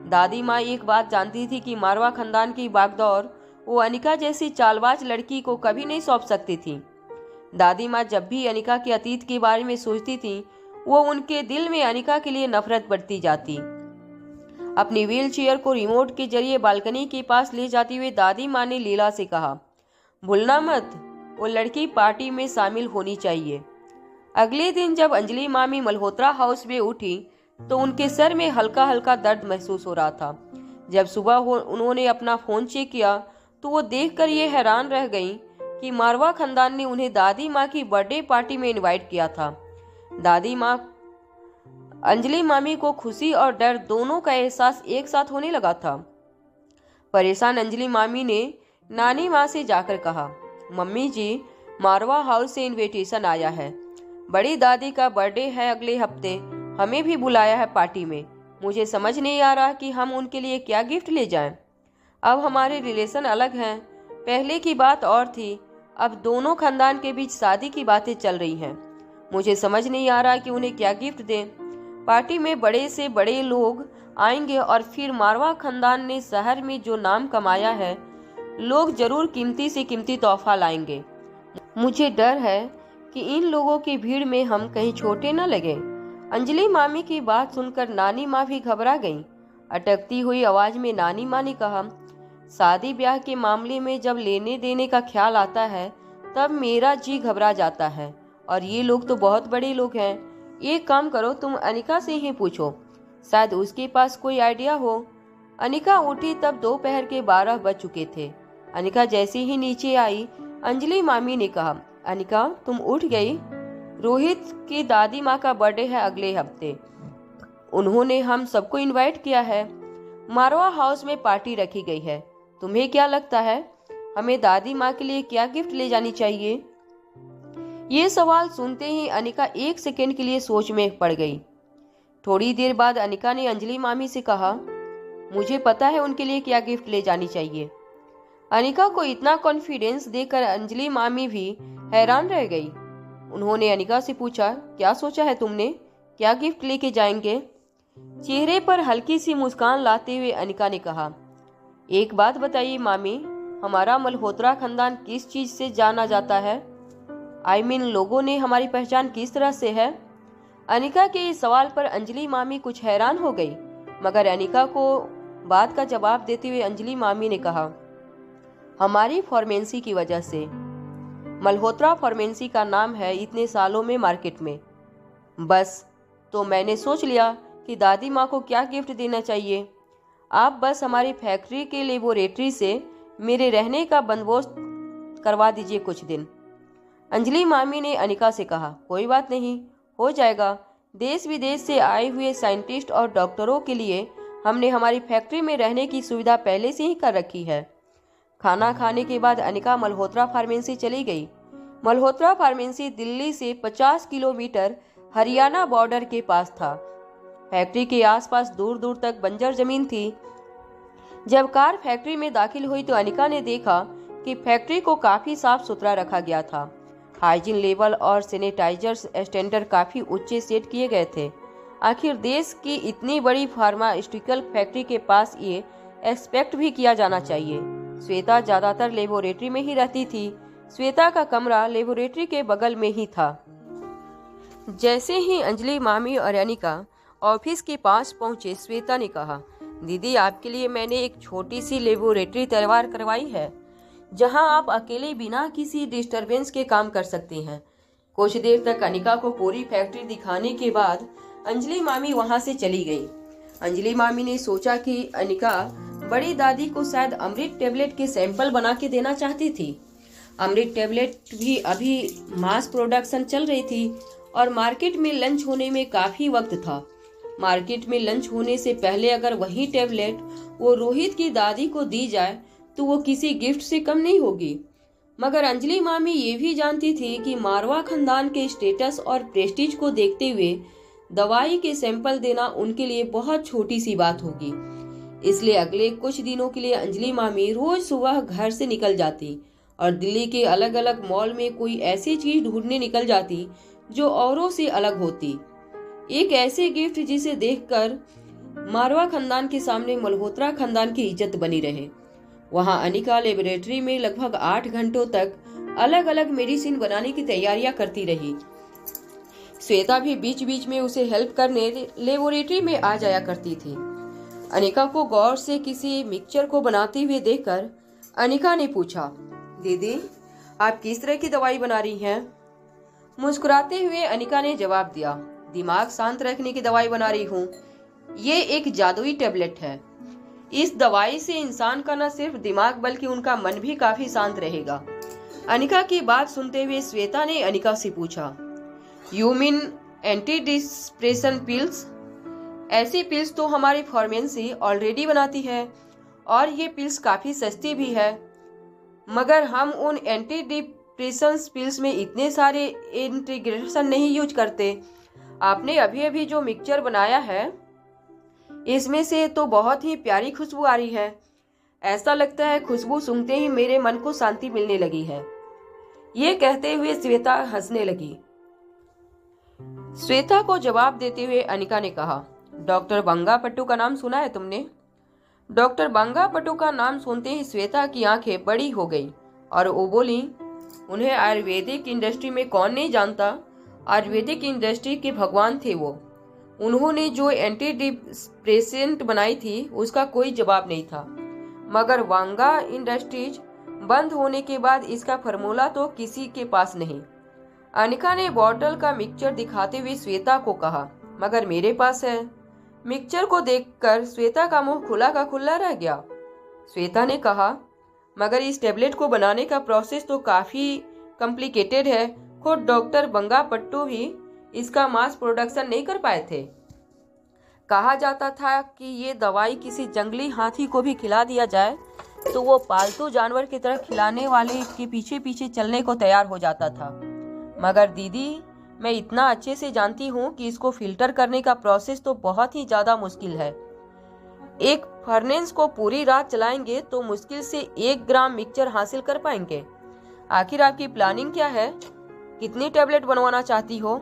दादी माँ एक बात जानती थी कि मारवा खानदान की बागडोर वो अनिका जैसी चालबाज लड़की को कभी नहीं सौंप सकती थी। दादी माँ जब भी अनिका के अतीत के बारे में सोचती थी, वो उनके दिल में अनिका के लिए नफरत बढ़ती जाती। अपनी व्हीलचेयर को रिमोट के जरिए बालकनी के पास ले जाते हुए दादी माँ ने लीला से कहा, भूलना मत, वो लड़की पार्टी में शामिल होनी चाहिए। अगले दिन जब अंजलि मामी मल्होत्रा हाउस में उठी तो उनके सर में हल्का हल्का दर्द महसूस हो रहा था। जब सुबह उन्होंने अपना फोन चेक किया तो वो देखकर ये हैरान रह गईं कि मारवा खानदान ने उन्हें दादी माँ की बर्थडे पार्टी में इनवाइट किया था। दादी माँ अंजलि मामी को खुशी और डर दोनों का एहसास एक साथ होने लगा था। परेशान अंजलि मामी ने नानी माँ से जाकर कहा, मम्मी जी, मारवा हाउस से इनविटेशन आया है, बड़ी दादी का बर्थडे है अगले हफ्ते, हमें भी बुलाया है पार्टी में। मुझे समझ नहीं आ रहा कि हम उनके लिए क्या गिफ्ट ले जाएं। अब हमारे रिलेशन अलग हैं, पहले की बात और थी, अब दोनों खानदान के बीच शादी की बातें चल रही हैं। मुझे समझ नहीं आ रहा कि उन्हें क्या गिफ्ट दें। पार्टी में बड़े से बड़े लोग आएंगे और फिर मारवा खानदान ने शहर में जो नाम कमाया है, लोग जरूर कीमती से कीमती तोहफा लाएंगे। मुझे डर है कि इन लोगों की भीड़ में हम कहीं छोटे न लगे। अंजलि मामी की बात सुनकर नानी माँ भी घबरा गईं। अटकती हुई आवाज में नानी माँ ने कहा, शादी ब्याह के मामले में जब लेने देने का ख्याल आता है तब मेरा जी घबरा जाता है, और ये लोग तो बहुत बड़े लोग हैं। एक काम करो, तुम अनिका से ही पूछो, शायद उसके पास कोई आइडिया हो। अनिका उठी तब दोपहर के 12 बज चुके थे। अनिका जैसे ही नीचे आई, अंजलि मामी ने कहा, अनिका तुम उठ गई? रोहित की दादी माँ का बर्थडे है अगले हफ्ते, उन्होंने हम सबको इनवाइट किया है। मारवा हाउस में पार्टी रखी गई है। तुम्हें क्या लगता है हमें दादी माँ के लिए क्या गिफ्ट ले जानी चाहिए? ये सवाल सुनते ही अनिका एक सेकेंड के लिए सोच में पड़ गई। थोड़ी देर बाद अनिका ने अंजलि मामी से कहा, मुझे पता है उनके लिए क्या गिफ्ट ले जानी चाहिए। अनिका को इतना कॉन्फिडेंस देकर अंजलि मामी भी हैरान रह गई। उन्होंने अनिका से पूछा, क्या सोचा है तुमने, क्या गिफ्ट लेके जाएंगे? चेहरे पर हल्की सी मुस्कान लाते हुए अनिका ने कहा, एक बात बताइए मामी, हमारा मल्होत्रा खानदान किस चीज से जाना जाता है? लोगों ने हमारी पहचान किस तरह से है? अनिका के इस सवाल पर अंजलि मामी कुछ हैरान हो गई, मगर अनिका को बात का जवाब देते हुए अंजलि मामी ने कहा, हमारी फार्मेसी की वजह से। मल्होत्रा फार्मेसी का नाम है इतने सालों में मार्केट में। बस, तो मैंने सोच लिया कि दादी माँ को क्या गिफ्ट देना चाहिए। आप बस हमारी फैक्ट्री के लेबोरेटरी से मेरे रहने का बंदोबस्त करवा दीजिए कुछ दिन। अंजलि मामी ने अनिका से कहा, कोई बात नहीं, हो जाएगा। देश विदेश से आए हुए साइंटिस्ट और डॉक्टरों के लिए हमने हमारी फैक्ट्री में रहने की सुविधा पहले से ही कर रखी है। खाना खाने के बाद अनिका मल्होत्रा फार्मेसी चली गई। मल्होत्रा फार्मेसी दिल्ली से 50 किलोमीटर हरियाणा बॉर्डर के पास था। फैक्ट्री के आसपास दूर दूर तक बंजर जमीन थी। जब कार फैक्ट्री में दाखिल हुई तो अनिका ने देखा कि फैक्ट्री को काफी साफ सुथरा रखा गया था। हाइजीन लेवल और सैनिटाइजर स्टैंडर्ड काफी ऊंचे सेट किए गए थे। आखिर देश की इतनी बड़ी फार्मास्यूटिकल फैक्ट्री के पास ये एक्सपेक्ट भी किया जाना चाहिए। श्वेता ज्यादातर लेबोरेटरी में ही रहती थी। श्वेता का कमरा लेबोरेटरी के बगल में ही था। जैसे ही अंजलि मामी और अनिका ऑफिस के पास पहुंचे, श्वेता ने कहा, दीदी आपके लिए मैंने एक छोटी सी लेबोरेटरी तैयार करवाई है, जहां आप अकेले बिना किसी डिस्टरबेंस के काम कर सकती हैं। कुछ देर तक अनिका को पूरी फैक्ट्री दिखाने के बाद अंजलि मामी वहां से चली गई। अंजलि मामी ने सोचा कि अनिका बड़ी दादी को शायद अमृत टेबलेट के सैंपल बना के देना चाहती थी। अमृत टेबलेट भी अभी मास प्रोडक्शन चल रही थी और मार्केट में लंच होने में काफी वक्त था। मार्केट में लंच होने से पहले अगर वही टेबलेट वो रोहित की दादी को दी जाए तो वो किसी गिफ्ट से कम नहीं होगी। मगर अंजलि मामी ये भी जानती थी कि मारवा खानदान के स्टेटस और प्रेस्टीज को देखते हुए दवाई के सैंपल देना उनके लिए बहुत छोटी सी बात होगी। इसलिए अगले कुछ दिनों के लिए अंजलि मामी रोज सुबह घर से निकल जाती और दिल्ली के अलग अलग मॉल में कोई ऐसी चीज ढूंढने निकल जाती जो औरों से अलग होती। एक ऐसे गिफ्ट जिसे देखकर मारवा खानदान के सामने मल्होत्रा खानदान की इज्जत बनी रहे। वहां अनिका लेबोरेटरी में लगभग 8 घंटों तक अलग अलग मेडिसिन बनाने की तैयारियां करती रही। श्वेता भी बीच बीच में उसे हेल्प करने लेबोरेटरी में आ जाया करती थी। अनिका को गौर से किसी मिक्सचर को बनाते हुए देखकर अनिका ने पूछा, दीदी आप किस तरह की दवाई बना रही हैं? मुस्कुराते हुए अनिका ने जवाब दिया, दिमाग शांत रखने की दवाई बना रही हूँ। ये एक जादुई टेबलेट है। इस दवाई से इंसान का न सिर्फ दिमाग बल्कि उनका मन भी काफी शांत रहेगा। अनिका की बात सुनते हुए श्वेता ने अनिका से पूछा, you mean anti depression pills? ऐसी पिल्स तो हमारी फार्मेसी ऑलरेडी बनाती है और ये पिल्स काफी सस्ती भी है, मगर हम उन एंटी डिप्रेशन पिल्स में इतने सारे इंटीग्रेशन नहीं यूज करते। आपने अभी अभी जो मिक्सचर बनाया है इसमें से तो बहुत ही प्यारी खुशबू आ रही है। ऐसा लगता है खुशबू सूंघते ही मेरे मन को शांति मिलने लगी है। ये कहते हुए श्वेता हंसने लगी। श्वेता को जवाब देते हुए अनिका ने कहा, डॉक्टर बंगापट्टू का नाम सुना है तुमने? डॉक्टर बंगापट्टू का नाम सुनते ही श्वेता की आंखें बड़ी हो गई और वो बोली, उन्हें आयुर्वेदिक इंडस्ट्री में कौन नहीं जानता। आयुर्वेदिक इंडस्ट्री के भगवान थे वो। उन्होंने जो एंटी डिप्रेसेंट बनाई थी उसका कोई जवाब नहीं था, मगर वांगा इंडस्ट्रीज बंद होने के बाद इसका फार्मूला तो किसी के पास नहीं। अनिका ने बॉटल का मिक्सचर दिखाते हुए श्वेता को कहा, मगर मेरे पास है। मिक्सचर को देखकर श्वेता का मुंह खुला का खुला रह गया। श्वेता ने कहा, मगर इस टेबलेट को बनाने का प्रोसेस तो काफी कॉम्प्लिकेटेड है। खुद डॉक्टर बंगापट्टू भी इसका मास प्रोडक्शन नहीं कर पाए थे। कहा जाता था कि ये दवाई किसी जंगली हाथी को भी खिला दिया जाए तो वो पालतू जानवर की तरह खिलाने वाले के पीछे पीछे चलने को तैयार हो जाता था। मगर दीदी मैं इतना अच्छे से जानती हूँ कि इसको फिल्टर करने का प्रोसेस तो बहुत ही ज्यादा मुश्किल है। एक फर्नेस को पूरी रात चलाएंगे तो मुश्किल से 1 ग्राम मिक्सचर हासिल कर पाएंगे। आखिर आपकी प्लानिंग क्या है? कितनी टेबलेट बनवाना चाहती हो?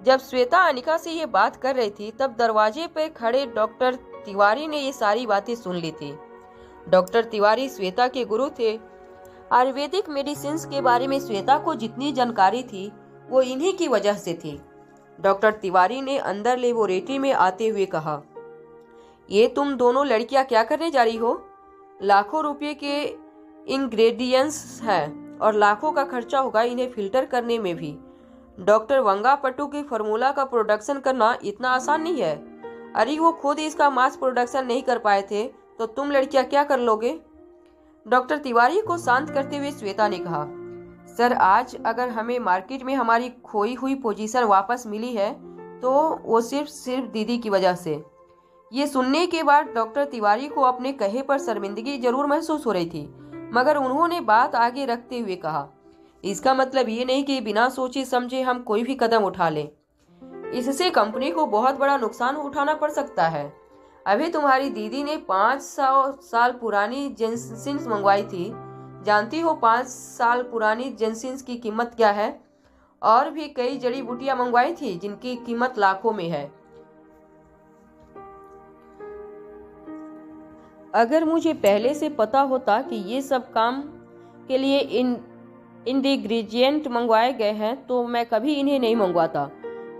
जब श्वेता अनिका से ये बात कर रही थी तब दरवाजे पर खड़े डॉक्टर तिवारी ने ये सारी बातें सुन ली थी। डॉक्टर तिवारी श्वेता के गुरु थे। आयुर्वेदिक मेडिसिन के बारे में श्वेता को जितनी जानकारी थी वो इन्हीं की वजह से थी। डॉक्टर तिवारी ने अंदर लेबोरेटरी में आते हुए कहा, ये तुम दोनों लड़कियां क्या करने जा रही हो? लाखों रुपए के इंग्रेडिएंट्स हैं और लाखों का खर्चा होगा इन्हें फिल्टर करने में भी। डॉक्टर बंगापट्टू के फार्मूला का प्रोडक्शन करना इतना आसान नहीं है। अरे वो खुद इसका मास प्रोडक्शन नहीं कर पाए थे तो तुम लड़कियां क्या कर लोगे? डॉक्टर तिवारी को शांत करते हुए श्वेता ने कहा, सर आज अगर हमें मार्केट में हमारी खोई हुई पोजीशन वापस मिली है तो वो सिर्फ दीदी की वजह से। ये सुनने के बाद डॉक्टर तिवारी को अपने कहे पर शर्मिंदगी जरूर महसूस हो रही थी, मगर उन्होंने बात आगे रखते हुए कहा, इसका मतलब ये नहीं कि बिना सोचे समझे हम कोई भी कदम उठा लें। इससे कंपनी को बहुत बड़ा नुकसान उठाना पड़ सकता है। अभी तुम्हारी दीदी ने 500 साल पुरानी जेंसिन्स मंगवाई थी। जानती हो 5 साल पुरानी जेंसिन्स की कीमत क्या है? और भी कई जड़ी बूटियां मंगवाई थी जिनकी कीमत लाखों में है। अगर मुझे पहले से पता होता कि ये सब काम के लिए इंग्रेडिएंट मंगवाए गए हैं तो मैं कभी इन्हें नहीं मंगवाता,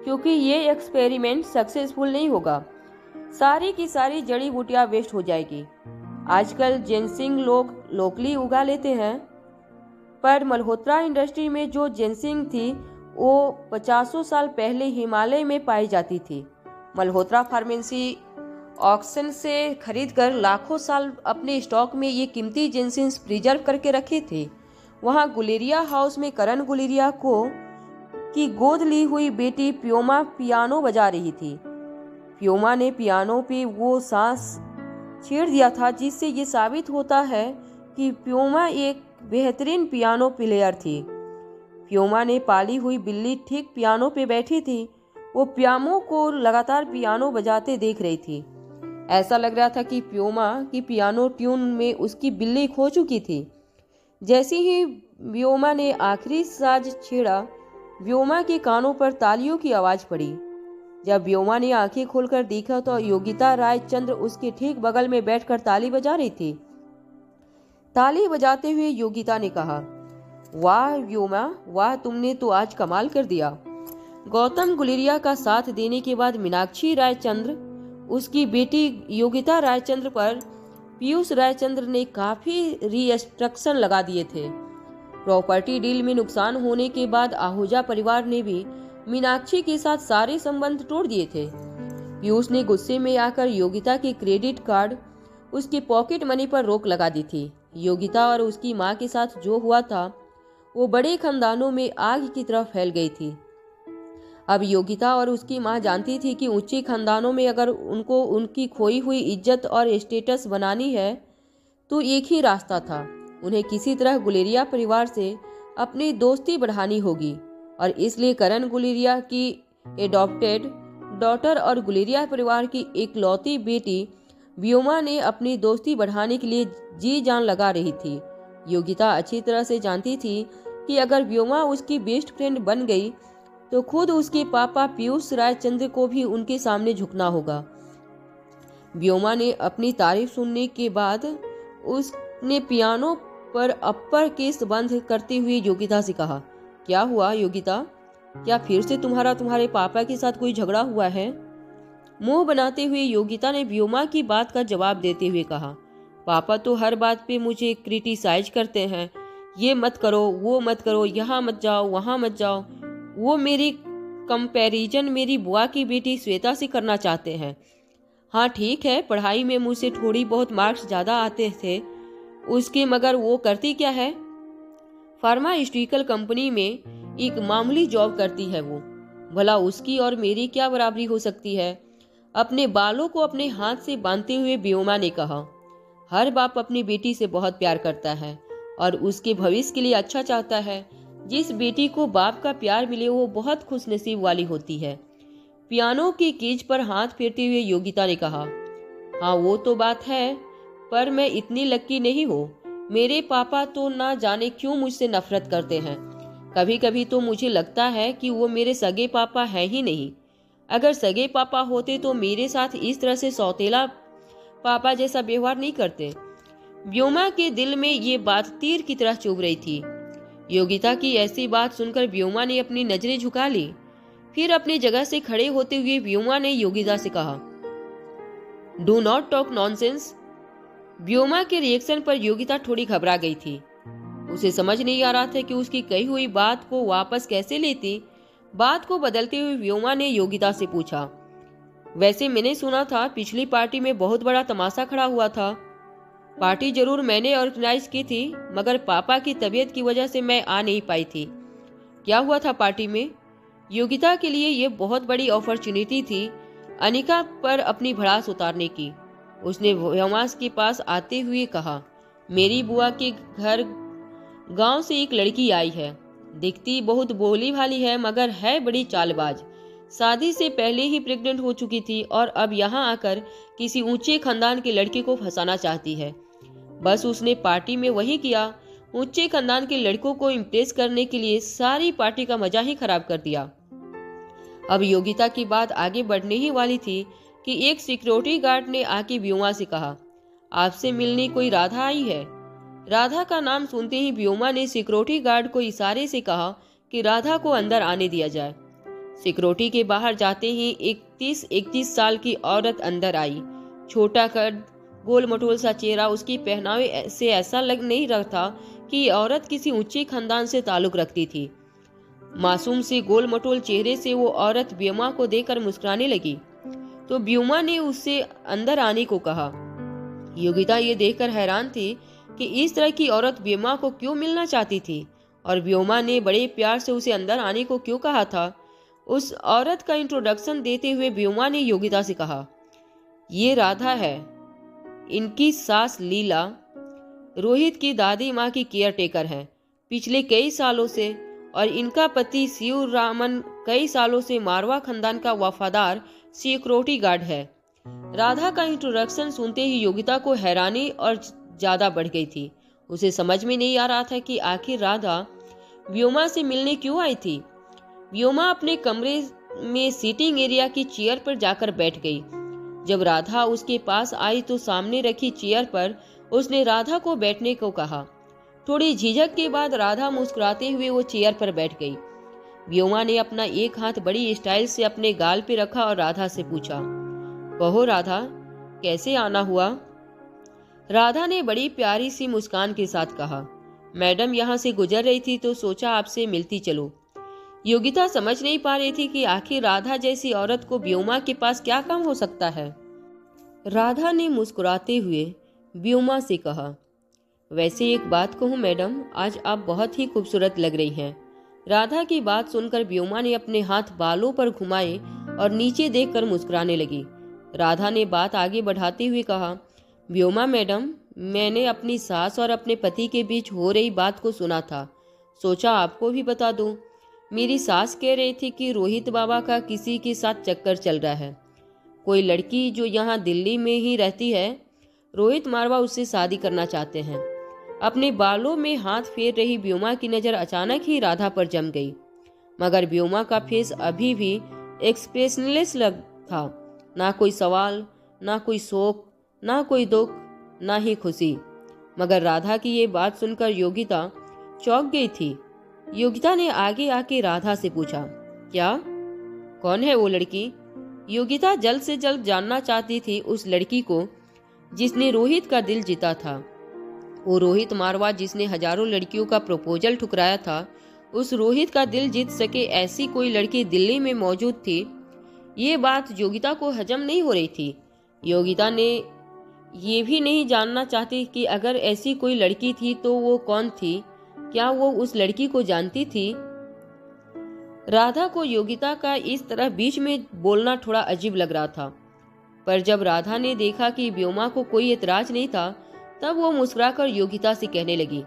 क्योंकि ये एक्सपेरिमेंट सक्सेसफुल नहीं होगा। सारी की सारी जड़ी बूटियां वेस्ट हो जाएगी। आजकल जेंसिंग लोग लोकली उगा लेते हैं, पर मल्होत्रा इंडस्ट्री में जो जेंसिंग थी वो 50 साल पहले हिमालय में पाई जाती थी। मल्होत्रा फार्मेसी ऑक्शन से खरीदकर लाखों साल अपने स्टॉक में ये कीमती जेंसिन्स प्रिजर्व करके रखे थे। वहाँ गुलेरिया हाउस में करण गुलेरिया की गोद ली हुई बेटी प्योमा पियानो बजा रही थी। प्योमा ने पियानो पे वो सांस छेड़ दिया था जिससे ये साबित होता है कि प्योमा एक बेहतरीन पियानो प्लेयर थी। प्यूमा ने पाली हुई बिल्ली ठीक पियानो पे बैठी थी। वो प्यामो को लगातार पियानो बजाते देख रही थी। ऐसा लग रहा था कि प्यूमा की पियानो ट्यून में उसकी बिल्ली खो चुकी थी। जैसे ही व्योमा ने आखिरी साज छेड़ा, व्योमा के कानों पर तालियों की आवाज पड़ी। जब व्योमा ने आंखें खोलकर देखा तो योगिता रायचंद्र उसके ठीक बगल में बैठकर ताली बजा रही थी। ताली बजाते हुए योगिता ने कहा, वाह व्योमा, वाह, तुमने तो आज कमाल कर दिया। गौतम गुलेरिया का साथ देने के बाद मीनाक्षी रायचंद्र उसकी बेटी योगिता रायचंद्र पर पीयूष रायचंद्र ने काफी रिस्ट्रिक्शन लगा दिए थे। प्रॉपर्टी डील में नुकसान होने के बाद आहूजा परिवार ने भी मीनाक्षी के साथ सारे संबंध तोड़ दिए थे। पीयूष ने गुस्से में आकर योगिता के क्रेडिट कार्ड, उसके पॉकेट मनी पर रोक लगा दी थी। योगिता और उसकी मां के साथ जो हुआ था वो बड़े खानदानों में आग की तरह फैल गई थी। अब योगिता और उसकी मां जानती थी कि ऊंचे खानदानों में अगर उनको उनकी खोई हुई इज्जत और स्टेटस बनानी है तो एक ही रास्ता था, उन्हें किसी तरह गुलेरिया परिवार से अपनी दोस्ती बढ़ानी होगी। और इसलिए करण गुलेरिया की एडॉप्टेड डॉटर और गुलेरिया परिवार की इकलौती बेटी व्योमा ने अपनी दोस्ती बढ़ाने के लिए जी जान लगा रही थी। योगिता अच्छी तरह से जानती थी कि अगर व्योमा उसकी बेस्ट फ्रेंड बन गई तो खुद उसके पापा पीयूष रायचंद्र को भी उनके सामने झुकना होगा। व्योमा ने अपनी तारीफ सुनने के बाद उसने पियानो पर अपर केस बंद करते हुए योगिता से कहा, क्या हुआ योगिता, क्या फिर से तुम्हारे पापा के साथ कोई झगड़ा हुआ है? मुंह बनाते हुए योगिता ने व्योमा की बात का जवाब देते हुए कहा, पापा तो हर बात पे मुझे क्रिटिसाइज करते हैं, ये मत करो, वो मत करो, यहाँ मत जाओ, वहाँ मत जाओ। वो मेरी कंपैरिजन मेरी बुआ की बेटी श्वेता से करना चाहते हैं। हाँ ठीक है, पढ़ाई में मुझसे थोड़ी बहुत मार्क्स ज़्यादा आते थे उसके, मगर वो करती क्या है? फार्मास्यूटिकल कंपनी में एक मामूली जॉब करती है वो। भला उसकी और मेरी क्या बराबरी हो सकती है? अपने बालों को अपने हाथ से बांधते हुए व्योमा ने कहा, हर बाप अपनी बेटी से बहुत प्यार करता है और उसके भविष्य के लिए अच्छा चाहता है। जिस बेटी को बाप का प्यार मिले वो बहुत खुशनसीब वाली होती है। पियानो की कीज पर हाथ फेरते हुए योगिता ने कहा, हाँ वो तो बात है, पर मैं इतनी लक्की नहीं हूँ। मेरे पापा तो ना जाने क्यों मुझसे नफरत करते हैं। कभी कभी तो मुझे लगता है कि वो मेरे सगे पापा हैं ही नहीं। अगर सगे पापा होते तो मेरे साथ इस तरह से सौतेला पापा जैसा व्यवहार नहीं करते। व्योमा के दिल में ये बात तीर की तरह चुभ रही थी। योगिता की ऐसी बात सुनकर व्योमा ने अपनी नजरें झुका ली। फिर अपनी जगह से खड़े होते हुए व्योमा ने योगिता से कहा, do not talk nonsense. Vyoma के रिएक्शन पर योगिता थोड़ी घबरा गई थी। उसे समझ नहीं आ रहा था कि उसकी कही हुई बात को वापस कैसे लेती। बात को बदलते हुए व्योमा ने योगिता से पूछा, वैसे मैंने सुना था पिछली पार्टी में बहुत बड़ा तमाशा खड़ा हुआ था। पार्टी जरूर मैंने ऑर्गेनाइज की थी, मगर पापा की तबीयत की वजह से मैं आ नहीं पाई थी। क्या हुआ था पार्टी में? योगिता के लिए यह बहुत बड़ी अपॉर्चुनिटी थी अनिका पर अपनी भड़ास उतारने की। उसने व्योमा के पास आते हुए कहा, मेरी बुआ के घर गांव से एक लड़की आई है। दिखती बहुत भोली भाली है, मगर है बड़ी चालबाज। शादी से पहले ही प्रेग्नेंट हो चुकी थी और अब यहाँ आकर किसी ऊंचे खानदान के लड़के को फंसाना चाहती है। बस उसने पार्टी में वही किया, ऊंचे खानदान के लड़कों को इम्प्रेस करने के लिए सारी पार्टी का मजा ही खराब कर दिया। अब योगिता की बात आगे बढ़ने ही वाली थी कि एक सिक्योरिटी गार्ड ने आके व्योमा से कहा, आपसे मिलने कोई राधा आई है। राधा का नाम सुनते ही व्योमा ने सिक्योरिटी गार्ड को इशारे से कहा कि राधा को अंदर आने दिया जाए। सिक्योरिटी के बाहर जाते ही 31 साल की औरत अंदर आई। छोटा कद, गोल मटोल सा चेहरा, उसकी पहनावे से ऐसा लग नहीं रहा था कि ये औरत किसी ऊंचे खानदान से ताल्लुक रखती थी। मासूम से गोल मटोल चेहरे से वो औरत व्योमा को देखकर मुस्कुराने लगी तो व्योमा ने उससे अंदर आने को कहा। योगिता ये देखकर हैरान थी कि इस तरह की औरत व्योमा को क्यों मिलना चाहती थी और व्योमा ने बड़े प्यार से उसे अंदर आने को क्यों कहा था। उस औरत का इंट्रोडक्शन देते हुए व्योमा ने योगिता से कहा, ये राधा है, इनकी सास लीला। रोहित की दादी माँ की केयर टेकर हैं पिछले कई सालों से, और इनका पति शिवरामन कई सालों से मारवा खानदान का वफादार सिक्योरिटी गार्ड है। राधा का इंट्रोडक्शन सुनते ही योगिता को हैरानी और ज्यादा बढ़ गई थी। उसे समझ में नहीं आ रहा था कि आखिर राधा व्योमा से मिलने क्यों आई थी। व्योमा अपने कमरे में सीटिंग एरिया की चेयर पर जाकर बैठ गई। जब राधा उसके पास आई तो सामने रखी चेयर पर उसने राधा को बैठने को कहा। थोड़ी झिझक के बाद राधा मुस्कुराते हुए वो चेयर पर बैठ गई। व्योमा ने अपना एक हाथ बड़ी स्टाइल से अपने गाल पे रखा और राधा से पूछा, कहो राधा, कैसे आना हुआ? राधा ने बड़ी प्यारी सी मुस्कान के साथ कहा, मैडम यहाँ से गुजर रही थी तो सोचा आपसे मिलती चलो। योगिता समझ नहीं पा रही थी कि आखिर राधा जैसी औरत को व्योमा के पास क्या काम हो सकता है। राधा ने मुस्कुराते हुए व्योमा से कहा, वैसे एक बात कहूँ मैडम, आज आप बहुत ही खूबसूरत लग रही हैं। राधा की बात सुनकर व्योमा ने अपने हाथ बालों पर घुमाए और नीचे देखकर मुस्कुराने लगी। राधा ने बात आगे बढ़ाते हुए कहा, व्योमा मैडम, मैंने अपनी सास और अपने पति के बीच हो रही बात को सुना था, सोचा आपको भी बता दूं। मेरी सास कह रही थी कि रोहित बाबा का किसी के साथ चक्कर चल रहा है। कोई लड़की जो यहाँ दिल्ली में ही रहती है, रोहित मारवा उससे शादी करना चाहते हैं। अपने बालों में हाथ फेर रही व्योमा की नज़र अचानक ही राधा पर जम गई, मगर व्योमा का फेस अभी भी एक्सप्रेशनलेस लग था। ना कोई सवाल, ना कोई शोक, ना कोई दुख, ना ही खुशी। मगर राधा की ये बात सुनकर योगिता चौंक गई थी। योगिता ने आगे आके राधा से पूछा, क्या? कौन है वो लड़की? योगिता जल्द से जल्द जानना चाहती थी उस लड़की को जिसने रोहित का दिल जीता था। वो रोहित मारवा जिसने हजारों लड़कियों का प्रपोजल ठुकराया था, उस रोहित का दिल जीत सके ऐसी कोई लड़की दिल्ली में मौजूद थी। ये बात योगिता को हजम नहीं हो रही थी। योगिता ने ये भी नहीं जानना चाहती कि अगर ऐसी कोई लड़की थी तो वो कौन थी, क्या वो उस लड़की को जानती थी। राधा को योगिता का इस तरह बीच में बोलना थोड़ा अजीब लग रहा था, पर जब राधा ने देखा कि व्योमा को कोई एतराज नहीं था, तब वो मुस्कुराकर योगिता से कहने लगी,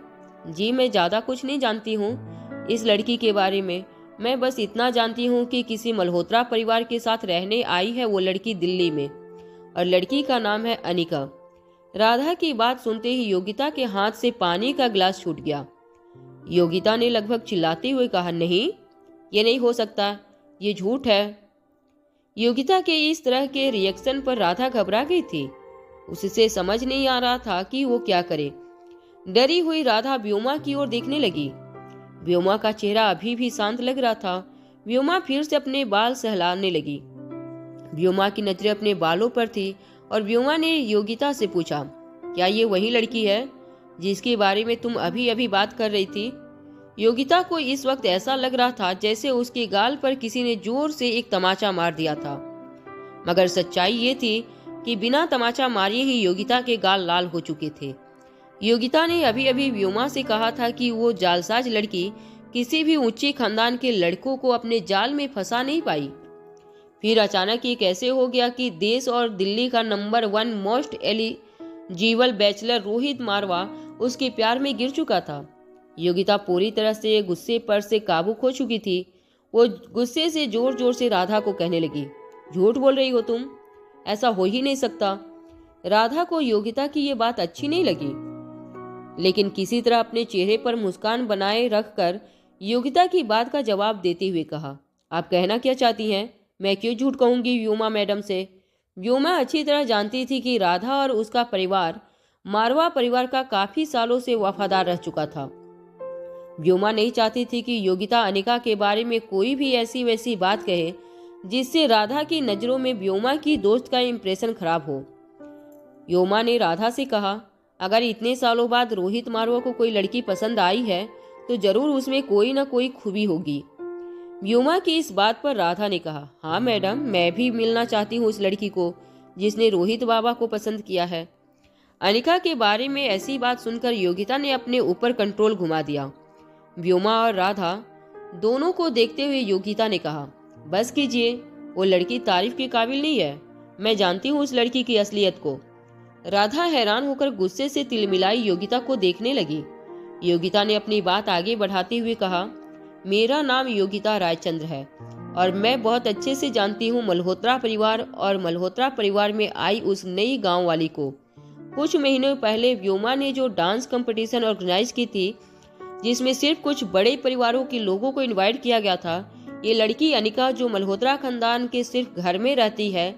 जी मैं ज्यादा कुछ नहीं जानती हूँ इस लड़की के बारे में। मैं बस इतना जानती हूँ कि किसी मल्होत्रा परिवार के साथ रहने आई है वो लड़की दिल्ली में, और लड़की का नाम है अनिका। राधा की बात सुनते ही योगिता के हाथ से पानी का गिलास छूट गया। योगिता ने लगभग चिल्लाते हुए कहा, नहीं, ये नहीं हो सकता, ये झूठ है। योगिता के इस तरह के रिएक्शन पर राधा घबरा गई थी। उससे समझ नहीं आ रहा था कि वो क्या करे। डरी हुई राधा व्योमा की ओर देखने लगी। व्योमा का चेहरा अभी भी शांत लग रहा था। व्योमा फिर से अपने बाल सहलाने लगी। व्योमा की नजरें अपने बालों पर थी और व्योमा ने योगिता से पूछा, क्या ये वही लड़की है जिसके बारे में तुम अभी अभी बात कर रही थी? योगिता को इस वक्त ऐसा लग रहा था जैसे उसके गाल पर किसी ने जोर से एक तमाचा मार दिया था, मगर सच्चाई ये थी कि बिना तमाचा मारे ही योगिता के गाल लाल हो चुके थे। योगिता ने अभी अभी व्योमा से कहा था कि वो जालसाज लड़की किसी भी ऊंचे खानदान के लड़कों को अपने जाल में फंसा नहीं पाई। फिर अचानक ये कैसे हो गया कि देश और दिल्ली का number 1 most eligible bachelor Rohit Marwa उसके प्यार में गिर चुका था। योगिता पूरी तरह से गुस्से पर से काबू खो चुकी थी। वो गुस्से से जोर जोर से राधा को कहने लगी, झूठ बोल रही हो तुम, ऐसा हो ही नहीं सकता। राधा को योगिता की ये बात अच्छी नहीं लगी, लेकिन किसी तरह अपने चेहरे पर मुस्कान बनाए रखकर योगिता की बात का जवाब देते हुए कहा, आप कहना क्या चाहती हैं? मैं क्यों झूठ कहूंगी व्योमा मैडम से? व्योमा अच्छी तरह जानती थी कि राधा और उसका परिवार मारवा परिवार का काफी सालों से वफादार रह चुका था। व्योमा नहीं चाहती थी कि योगिता अनिका के बारे में कोई भी ऐसी वैसी बात कहे जिससे राधा की नज़रों में व्योमा की दोस्त का इंप्रेशन खराब हो। व्योमा ने राधा से कहा, अगर इतने सालों बाद रोहित मारवा को कोई लड़की पसंद आई है तो जरूर उसमें कोई ना कोई खूबी होगी। व्योमा की इस बात पर राधा ने कहा, हाँ मैडम, मैं भी मिलना चाहती हूँ उस लड़की को जिसने रोहित बाबा को पसंद किया है। अनिका के बारे में ऐसी बात सुनकर योगिता ने अपने ऊपर कंट्रोल घुमा दिया। व्योमा और राधा दोनों को देखते हुए योगिता ने कहा, बस कीजिए, वो लड़की तारीफ के काबिल नहीं है। मैं जानती हूँ उस लड़की की असलियत को। राधा हैरान होकर गुस्से से तिलमिलाई योगिता को देखने लगी। योगिता ने अपनी बात आगे बढ़ाते हुए कहा, मेरा नाम योगिता रायचंद्र है और मैं बहुत अच्छे से जानती हूँ मल्होत्रा परिवार और मल्होत्रा परिवार में आई उस नई गांव वाली को। कुछ महीनों पहले व्योमा ने जो डांस कंपटीशन ऑर्गेनाइज की थी, जिसमें सिर्फ कुछ बड़े परिवारों के लोगों को इनवाइट किया गया था, ये लड़की अनिका जो मल्होत्रा खानदान के सिर्फ घर में रहती है,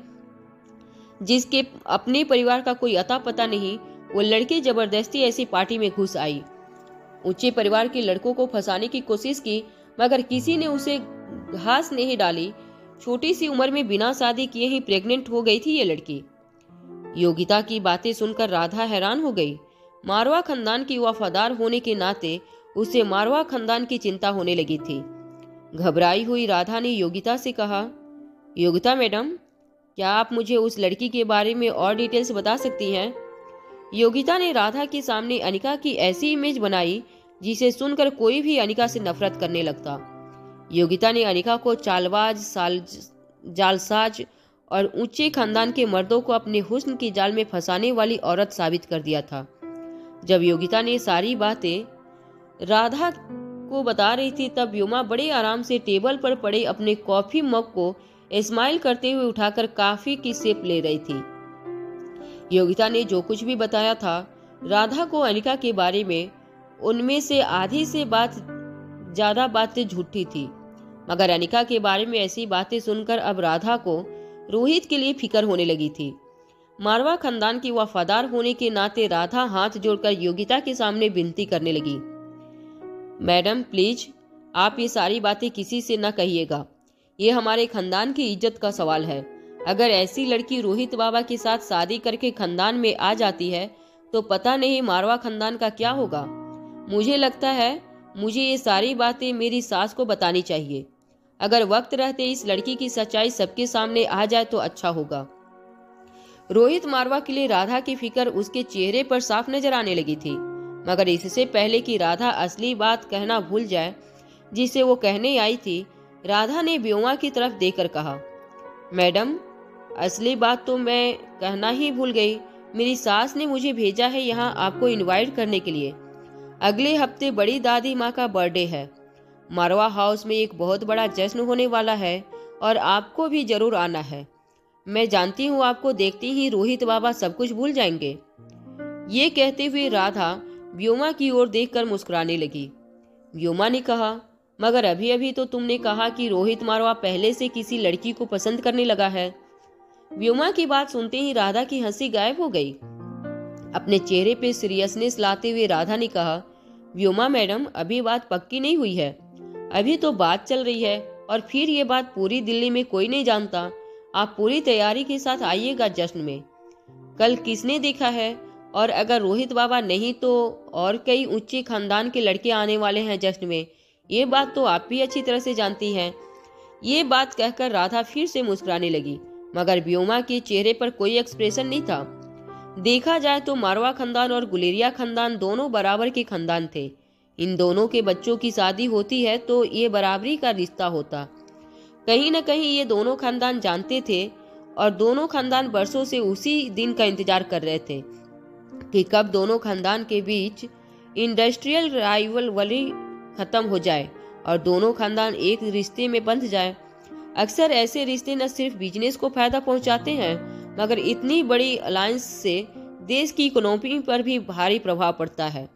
जिसके अपने परिवार का कोई अता पता नहीं, वो लड़की जबरदस्ती ऐसी पार्टी में घुस आई। ऊंचे परिवार के लड़कों को फंसाने की कोशिश की, मगर किसी ने उसे घास नहीं डाली। छोटी सी उम्र में बिना शादी किए ही प्रेग्नेंट हो गई थी ये लड़की। योगिता की बातें सुनकर राधा हैरान हो गई। मारवा खानदान की वफादार होने के नाते उसे मारवा खानदान की चिंता होने लगी थी। घबराई हुई राधा ने योगिता से कहा, योगिता मैडम, क्या आप मुझे उस लड़की के बारे में और डिटेल्स बता सकती हैं? योगिता ने राधा के सामने अनिका की ऐसी इमेज बनाई जिसे सुनकर कोई भी अनिका से नफरत करने लगता। योगिता ने अनिका को चालबाज, जालसाज और ऊंचे खानदान के मर्दों को अपने हुस्न की जाल में फंसाने वाली औरत साबित कर दिया था। जब योगिता ने सारी बातें राधा को बता रही थी, तब व्योमा बड़े आराम से टेबल पर पड़े अपने कॉफी मग को स्माइल करते हुए उठाकर कॉफी की सिप ले रही थी। योगिता ने जो कुछ भी बताया था राधा को अनिका के बारे में, उनमें से आधी से ज्यादा बातें झूठी थी, मगर अनिका के बारे में ऐसी बातें सुनकर अब राधा को रोहित के लिए फिक्र होने लगी थी। मारवा खानदान की वफादार होने के नाते राधा हाथ जोड़कर योगिता के सामने विनती करने लगी, मैडम प्लीज आप ये सारी बातें किसी से न कहिएगा, ये हमारे खानदान की इज्जत का सवाल है। अगर ऐसी लड़की रोहित बाबा के साथ शादी करके खानदान में आ जाती है तो पता नहीं मारवा खानदान का क्या होगा। मुझे लगता है मुझे ये सारी बातें मेरी सास को बतानी चाहिए। अगर वक्त रहते इस लड़की की सच्चाई सबके सामने आ जाए तो अच्छा होगा। रोहित मारवा के लिए राधा की फिक्र उसके चेहरे पर साफ नजर आने लगी थी, मगर इससे पहले कि राधा असली बात कहना भूल जाए जिसे वो कहने आई थी, राधा ने व्योमा की तरफ देखकर कहा, मैडम असली बात तो मैं कहना ही भूल गई। मेरी सास ने मुझे भेजा है यहाँ आपको इनवाइट करने के लिए। अगले हफ्ते बड़ी दादी माँ का बर्थडे है। मारवा हाउस में एक बहुत बड़ा जश्न होने वाला है और आपको भी जरूर आना है। मैं जानती हूँ आपको देखते ही रोहित बाबा सब कुछ भूल जाएंगे। ये कहते हुए राधा व्योमा की ओर देखकर मुस्कुराने लगी। व्योमा ने कहा, मगर अभी अभी तो तुमने कहा कि रोहित मारवा पहले से किसी लड़की को पसंद करने लगा है। व्योमा की बात सुनते ही राधा की हंसी गायब हो गई। अपने चेहरे पे सीरियसनेस लाते हुए राधा ने कहा, व्योमा मैडम अभी बात पक्की नहीं हुई है, अभी तो बात चल रही है और फिर ये बात पूरी दिल्ली में कोई नहीं जानता। आप पूरी तैयारी के साथ आइएगा जश्न में। कल किसने देखा है, और अगर रोहित बाबा नहीं तो और कई ऊंचे खानदान के लड़के आने वाले हैं जश्न में। ये बात तो आप भी अच्छी तरह से जानती हैं। ये बात कहकर राधा फिर से मुस्कुराने लगी, मगर व्योमा के चेहरे पर कोई एक्सप्रेशन नहीं था। देखा जाए तो मारवा खानदान और गुलेरिया खानदान दोनों बराबर के खानदान थे। इन दोनों के बच्चों की शादी होती है तो ये बराबरी का रिश्ता होता। कहीं न कहीं ये दोनों खानदान जानते थे और दोनों खानदान बरसों से उसी दिन का इंतजार कर रहे थे कि कब दोनों खानदान के बीच इंडस्ट्रियल राइवलरी खत्म हो जाए और दोनों खानदान एक रिश्ते में बंध जाए। अक्सर ऐसे रिश्ते न सिर्फ बिजनेस को फायदा पहुंचाते हैं, मगर इतनी बड़ी अलायंस से देश की इकोनॉमी पर भी भारी प्रभाव पड़ता है।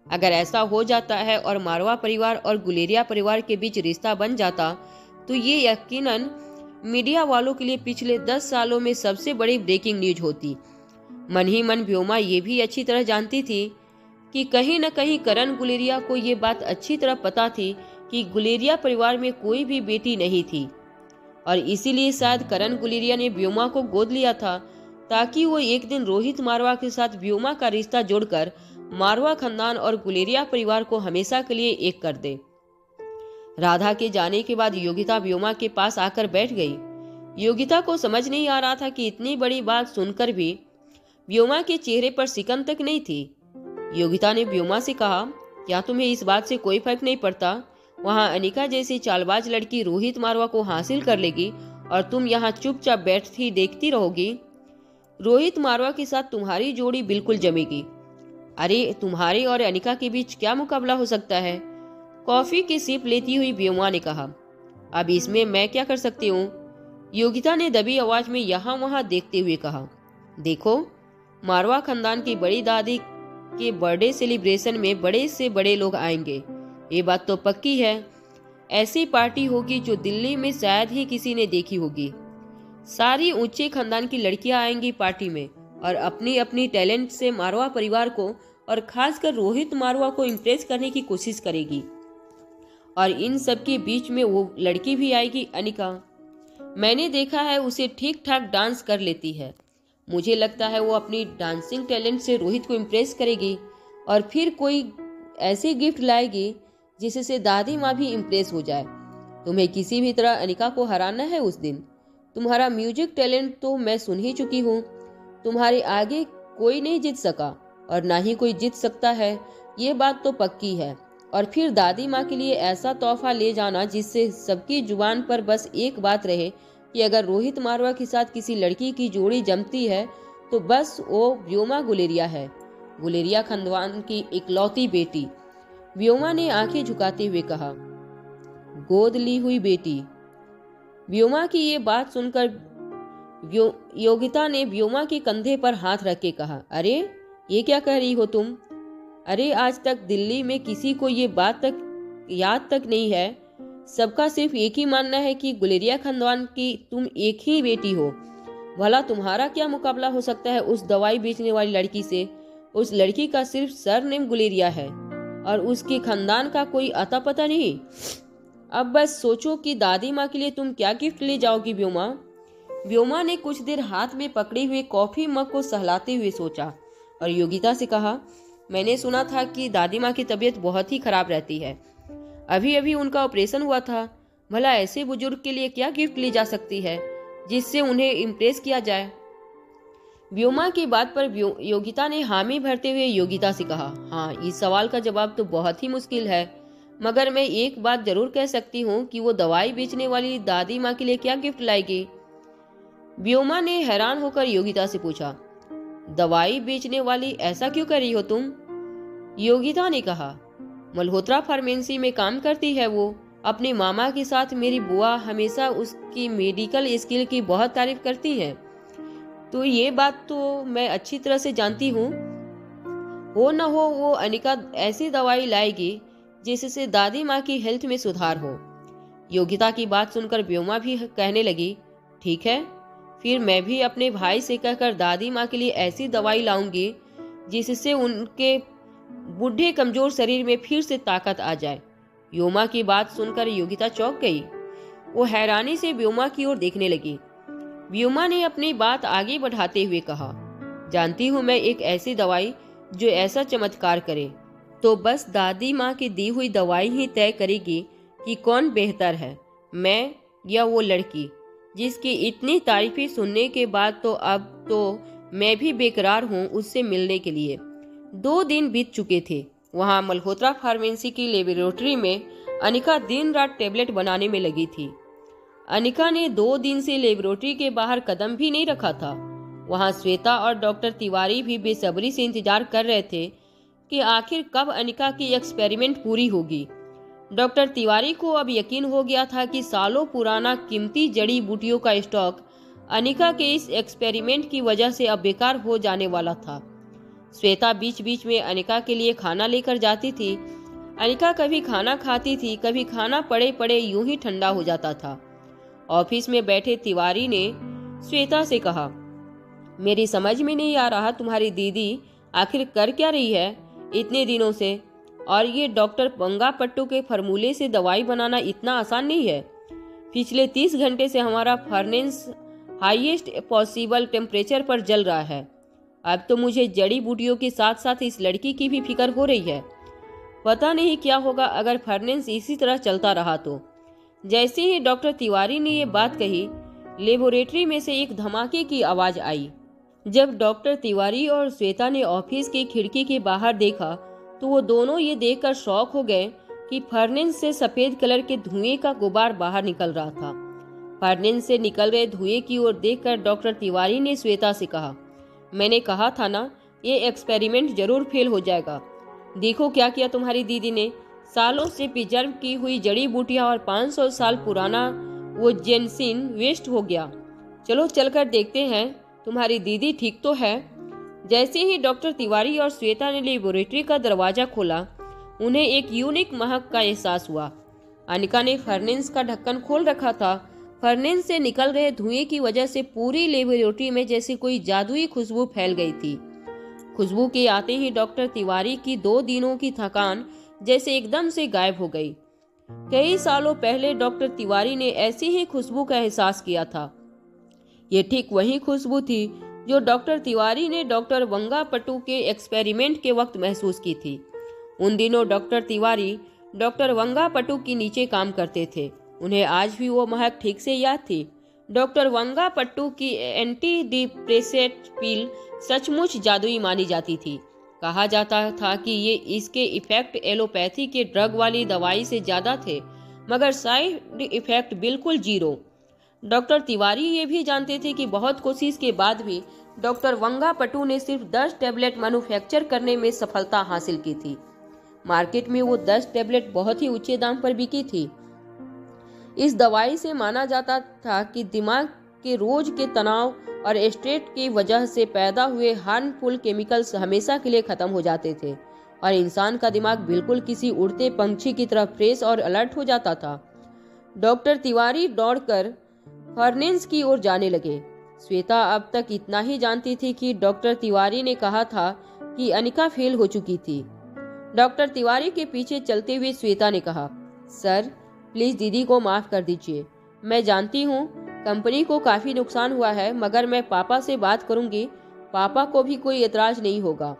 अगर ऐसा हो जाता है और मारवा परिवार और गुलेरिया परिवार के बीच रिश्ता बन जाता तो ये यकीनन मीडिया वालों के लिए पिछले 10 सालों में सबसे बड़ी ब्रेकिंग न्यूज होती। मन ही मन व्योमा ये भी अच्छी तरह जानती थी कि कहीं न कहीं करण गुलेरिया को ये बात अच्छी तरह पता थी कि गुलेरिया परिवार में कोई भी बेटी नहीं थी और इसीलिए शायद करण गुलेरिया ने व्योमा को गोद लिया था ताकि वो एक दिन रोहित मारवा के साथ व्योमा का रिश्ता जोड़कर मारवा खानदान और गुलेरिया परिवार को हमेशा के लिए एक कर दे। राधा के जाने के बाद योगिता व्योमा के पास आकर बैठ गई। योगिता को समझ नहीं आ रहा था कि इतनी बड़ी बात सुनकर भी व्योमा के चेहरे पर सिकन तक नहीं थी। योगिता ने व्योमा से कहा, क्या तुम्हें इस बात से कोई फर्क नहीं पड़ता? वहाँ अनिका जैसी चालबाज लड़की रोहित मारवा को हासिल कर लेगी और तुम यहाँ चुपचाप बैठी देखती रहोगी। रोहित मारवा के साथ तुम्हारी जोड़ी बिल्कुल जमेगी। अरे तुम्हारे और अनिका के बीच क्या मुकाबला हो सकता है? कॉफी की सिप लेती हुई व्योमा ने कहा। अब इसमें मैं क्या कर सकती हूँ? योगिता ने दबी आवाज में यहाँ वहां देखते हुए कहा। देखो, मारवा खानदान की बड़ी दादी के बर्थडे सेलिब्रेशन में बड़े से बड़े लोग आएंगे, ये बात तो पक्की है। ऐसी पार्टी होगी जो दिल्ली में शायद ही किसी ने देखी होगी। सारी ऊंचे खानदान की लड़कियां आएंगी पार्टी में और अपनी अपनी टैलेंट से मारवा परिवार को और खासकर रोहित मारवा को इम्प्रेस करने की कोशिश करेगी। और इन सब के बीच में वो लड़की भी आएगी, अनिका। मैंने देखा है उसे ठीक ठाक डांस कर लेती है। मुझे लगता है वो अपनी डांसिंग टैलेंट से रोहित को इम्प्रेस करेगी और फिर कोई ऐसी गिफ्ट लाएगी जिससे दादी माँ भी इम्प्रेस हो जाए। तुम्हें किसी भी तरह अनिका को हराना है उस दिन। तुम्हारा म्यूजिक टैलेंट तो मैं सुन ही चुकी हूँ। तुम्हारे आगे कोई नहीं जीत सका और ना ही कोई जीत सकता है, ये बात तो पक्की है। और फिर दादी माँ के लिए ऐसा तोहफा ले जाना जिससे सबकी जुबान पर बस एक बात रहे कि अगर रोहित मारवा के साथ किसी लड़की की जोड़ी जमती है तो बस वो व्योमा गुलेरिया है, गुलेरिया खानदान की इकलौती बेटी। व्योमा ने आंखें झुकाते हुए कहा। गोद ली हुई बेटी। व्योमा की ये बात सुनकर योगिता ने व्योमा के कंधे पर हाथ रख के कहा, अरे ये क्या कह रही हो तुम? अरे आज तक दिल्ली में किसी को ये बात तक याद तक नहीं है। सबका सिर्फ एक ही मानना है कि गुलेरिया खानदान की तुम एक ही बेटी हो। भला तुम्हारा क्या मुकाबला हो सकता है उस दवाई बेचने वाली लड़की से? उस लड़की का सिर्फ सरनेम गुलेरिया है और उसके खानदान का कोई अता पता नहीं। अब बस सोचो कि दादी माँ के लिए तुम क्या गिफ्ट ले जाओगी व्योमा। व्योमा ने कुछ देर हाथ में पकड़े हुए कॉफी मग को सहलाते हुए सोचा और योगिता से कहा, मैंने सुना था कि दादी माँ की तबीयत बहुत ही खराब रहती है। अभी अभी उनका ऑपरेशन हुआ था। भला ऐसे बुजुर्ग के लिए क्या गिफ्ट ली जा सकती है जिससे उन्हें इम्प्रेस किया जाए? व्योमा की बात पर योगिता ने हामी भरते हुए योगिता से कहा, हाँ, इस सवाल का जवाब तो बहुत ही मुश्किल है, मगर मैं एक बात जरूर कह सकती हूँ कि वो दवाई बेचने वाली दादी माँ के लिए क्या गिफ्ट लाएगी। व्योमा ने हैरान होकर योगिता से पूछा, दवाई बेचने वाली, ऐसा क्यों कर रही हो तुम? योगिता ने कहा, मल्होत्रा फार्मेसी में काम करती है वो। अपने मामा के साथ मेरी बुआ हमेशा उसकी मेडिकल स्किल की बहुत तारीफ करती हैं। तो ये बात तो मैं अच्छी तरह से जानती हूँ। हो न हो वो अनिका ऐसी दवाई लाएगी जिससे दादी माँ की हेल्थ में सुधार हो। योगिता की बात सुनकर व्योमा भी कहने लगी, ठीक है, फिर मैं भी अपने भाई से कहकर दादी माँ के लिए ऐसी दवाई लाऊंगी जिससे उनके बूढ़े कमजोर शरीर में फिर से ताकत आ जाए। व्योमा की बात सुनकर योगिता चौंक गई। वो हैरानी से व्योमा की ओर देखने लगी। व्योमा ने अपनी बात आगे बढ़ाते हुए कहा, जानती हूँ मैं एक ऐसी दवाई जो ऐसा चमत्कार करे। तो बस दादी माँ की दी हुई दवाई ही तय करेगी कि कौन बेहतर है, मैं या वो लड़की जिसकी इतनी तारीफें सुनने के बाद तो अब तो मैं भी बेकरार हूँ उससे मिलने के लिए। 2 दिन बीत चुके थे। वहाँ मल्होत्रा फार्मेसी की लेबोरेटरी में अनिका दिन रात टेबलेट बनाने में लगी थी। अनिका ने 2 दिन से लेबोरेटरी के बाहर कदम भी नहीं रखा था। वहाँ श्वेता और डॉक्टर तिवारी भी बेसब्री से इंतजार कर रहे थे कि आखिर कब अनिका की एक्सपेरिमेंट पूरी होगी। डॉक्टर तिवारी को अब यकीन हो गया था कि सालों पुराना कीमती जड़ी बूटियों का स्टॉक अनिका के इस एक्सपेरिमेंट की वजह से अब बेकार हो जाने वाला था। श्वेता बीच बीच में अनिका के लिए खाना लेकर जाती थी। अनिका कभी खाना खाती थी, कभी खाना पड़े पड़े यूं ही ठंडा हो जाता था। ऑफिस में बैठे तिवारी ने श्वेता से कहा, मेरी समझ में नहीं आ रहा तुम्हारी दीदी आखिर कर क्या रही है इतने दिनों से, और ये डॉक्टर पंगापट्टू के फार्मूले से दवाई बनाना इतना आसान नहीं है। पिछले 30 घंटे से हमारा फर्नेस हाईएस्ट पॉसिबल टेम्परेचर पर जल रहा है। अब तो मुझे जड़ी बूटियों के साथ साथ इस लड़की की भी फिक्र हो रही है। पता नहीं क्या होगा अगर फर्नेस इसी तरह चलता रहा तो। जैसे ही डॉक्टर तिवारी ने ये बात कही, लेबोरेटरी में से एक धमाके की आवाज आई। जब डॉक्टर तिवारी और श्वेता ने ऑफिस की खिड़की के बाहर देखा तो वो दोनों ये देखकर शॉक हो गए कि फर्नेस से सफेद कलर के धुएं का गुबार बाहर निकल रहा था। फर्नेस से निकल रहे धुएं की ओर देखकर डॉक्टर तिवारी ने श्वेता से कहा, मैंने कहा था ना, ये एक्सपेरिमेंट जरूर फेल हो जाएगा। देखो क्या किया तुम्हारी दीदी ने। सालों से प्रिजर्व की हुई जड़ी बूटियां और 500 साल पुराना वो जेनसिन वेस्ट हो गया। चलो चलकर देखते हैं तुम्हारी दीदी ठीक तो है। जैसे ही डॉक्टर तिवारी और श्वेता ने लेबोरेटरी का दरवाजा खोला, उन्हें एक यूनिक महक का एहसास हुआ। अनिका ने फर्नेस का ढक्कन खोल रखा था। फर्नेस से निकल रहे धुएं की वजह से पूरी लेबोरेटरी में जैसे कोई जादुई खुशबू फैल गई थी। खुशबू के आते ही डॉक्टर तिवारी की 2 दिनों की थकान जैसे एकदम से गायब हो गई। कई सालों पहले डॉक्टर तिवारी ने ऐसी ही खुशबू का एहसास किया था। ये ठीक वही खुशबू थी जो डॉक्टर तिवारी ने डॉक्टर वंगापट्टू के एक्सपेरिमेंट के वक्त महसूस की थी। उन दिनों डॉक्टर तिवारी डॉक्टर वंगापट्टू के नीचे काम करते थे। उन्हें आज भी वो महक ठीक से याद थी। डॉक्टर वंगापट्टू की एंटी डिप्रेसेंट पिल सचमुच जादुई मानी जाती थी। कहा जाता था कि ये इसके इफेक्ट एलोपैथी के ड्रग वाली दवाई से ज्यादा थे, मगर साइड इफेक्ट बिल्कुल 0। डॉक्टर तिवारी ये भी जानते थे कि बहुत कोशिश के बाद भी डॉक्टर वंगापट्टू ने सिर्फ 10 टैबलेट मैन्युफैक्चर करने में सफलता हासिल की थी। मार्केट में वो 10 टैबलेट बहुत ही ऊंचे दाम पर बिकी थी। इस दवाई से माना जाता था कि दिमाग के रोज के तनाव और स्ट्रेस की वजह से पैदा हुए हार्मफुल केमिकल्स हमेशा के लिए खत्म हो जाते थे और इंसान का दिमाग बिल्कुल किसी उड़ते पंछी की तरह फ्रेश और अलर्ट हो जाता था। डॉक्टर तिवारी दौड़कर फर्नेस की ओर जाने लगे। श्वेता अब तक इतना ही जानती थी कि डॉक्टर तिवारी ने कहा था कि अनिका फेल हो चुकी थी। डॉक्टर तिवारी के पीछे चलते हुए श्वेता ने कहा, सर प्लीज दीदी को माफ कर दीजिए। मैं जानती हूँ कंपनी को काफी नुकसान हुआ है, मगर मैं पापा से बात करूंगी। पापा को भी कोई एतराज नहीं होगा।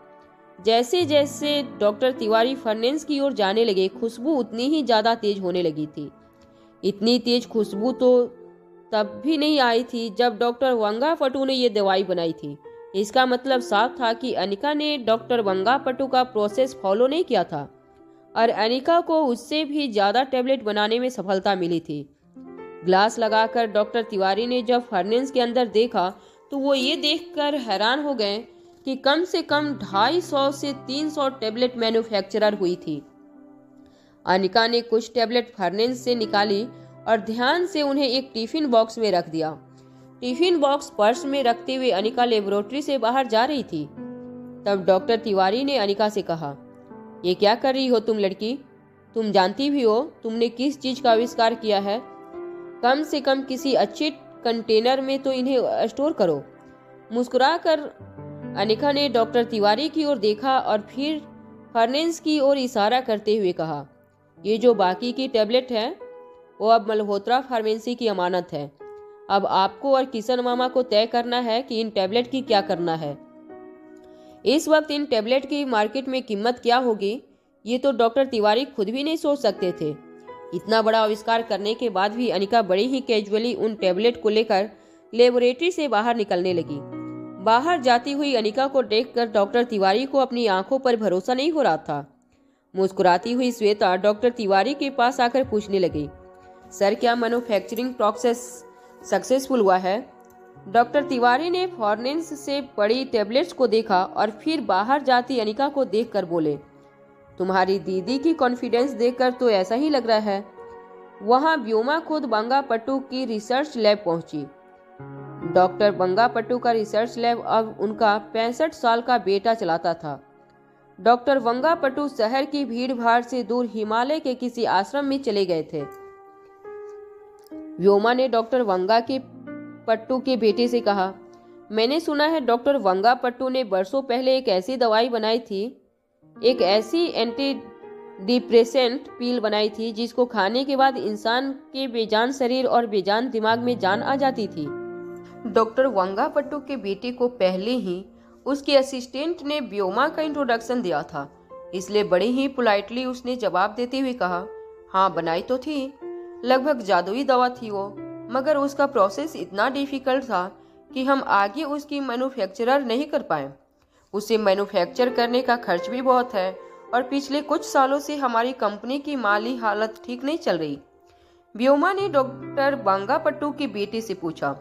जैसे जैसे डॉक्टर तिवारी फर्नेस की ओर जाने लगे, खुशबू उतनी ही ज्यादा तेज होने लगी थी। इतनी तेज खुशबू तो तब भी नहीं आई थी जब डॉक्टर वंगापट्टू ने ये दवाई बनाई थी। इसका मतलब साफ था कि अनिका ने डॉक्टर वंगापट्टू का प्रोसेस फॉलो नहीं किया था और अनिका को उससे भी ज्यादा टैबलेट बनाने में सफलता मिली थी। ग्लास लगाकर डॉक्टर तिवारी ने जब फर्नेस के अंदर देखा तो वो ये देखकर हैरान हो गए कि कम से कम 250 से 300 टैबलेट मैन्युफैक्चरर हुई थी। अनिका ने कुछ टैबलेट फर्नेस से निकाली और ध्यान से उन्हें एक टिफिन बॉक्स में रख दिया। टिफिन बॉक्स पर्स में रखते हुए अनिका लेबोरेटरी से बाहर जा रही थी। तब डॉक्टर तिवारी ने अनिका से कहा, ये क्या कर रही हो तुम लड़की? तुम जानती भी हो तुमने किस चीज का आविष्कार किया है? कम से कम किसी अच्छे कंटेनर में तो इन्हें स्टोर करो। मुस्कुराकर अनिका ने डॉक्टर तिवारी की ओर देखा और फिर फर्नेस की ओर इशारा करते हुए कहा, ये जो बाकी की टैबलेट है वो अब मल्होत्रा फार्मेसी की अमानत है। अब आपको और किशन मामा को तय करना है कि इन टैबलेट की क्या करना है। इस वक्त इन टैबलेट की मार्केट में कीमत क्या होगी, ये तो डॉक्टर तिवारी खुद भी नहीं सोच सकते थे। इतना बड़ा आविष्कार करने के बाद भी अनिका बड़े ही कैजुअली उन टैबलेट को लेकर लेबोरेटरी से बाहर निकलने लगी। बाहर जाती हुई अनिका को देखकर डॉक्टर तिवारी को अपनी आंखों पर भरोसा नहीं हो रहा था। मुस्कुराती हुई श्वेता डॉक्टर तिवारी के पास आकर पूछने लगी, सर क्या मैन्युफैक्चरिंग प्रोसेस सक्सेसफुल हुआ है? डॉक्टर तिवारी ने फॉर्नेंस से पड़ी टैबलेट्स को देखा और फिर बाहर जाती अनिका को देखकर बोले, तुम्हारी दीदी की कॉन्फिडेंस देखकर तो ऐसा ही लग रहा है। वहां व्योमा खुद वंगापट्टू की रिसर्च लैब पहुंची। डॉक्टर वंगापट्टू का रिसर्च लैब अब उनका 65 साल का बेटा चलाता था। डॉक्टर वंगापट्टू शहर की भीड़ भाड़ से दूर हिमालय के किसी आश्रम में चले गए थे। व्योमा ने डॉक्टर वंगापट्टू के बेटे से कहा, मैंने सुना है डॉक्टर वंगापट्टू ने बरसों पहले एक ऐसी दवाई बनाई थी, एक ऐसी एंटी डिप्रेसेंट पील बनाई थी जिसको खाने के बाद इंसान के बेजान शरीर और बेजान दिमाग में जान आ जाती थी। डॉक्टर वंगापट्टू के बेटे को पहले ही उसके असिस्टेंट ने व्योमा का इंट्रोडक्शन दिया था, इसलिए बड़े ही पोलाइटली उसने जवाब देते हुए कहा, हाँ बनाई तो थी, लगभग जादुई दवा थी वो, मगर उसका प्रोसेस इतना डिफिकल्ट था कि हम आगे उसकी मैन्युफैक्चरर नहीं कर पाए। उसे मैन्युफैक्चर करने का खर्च भी बहुत है और पिछले कुछ सालों से हमारी कंपनी की माली हालत ठीक नहीं चल रही। व्योमा ने डॉक्टर वंगापट्टू के बेटे से पूछा,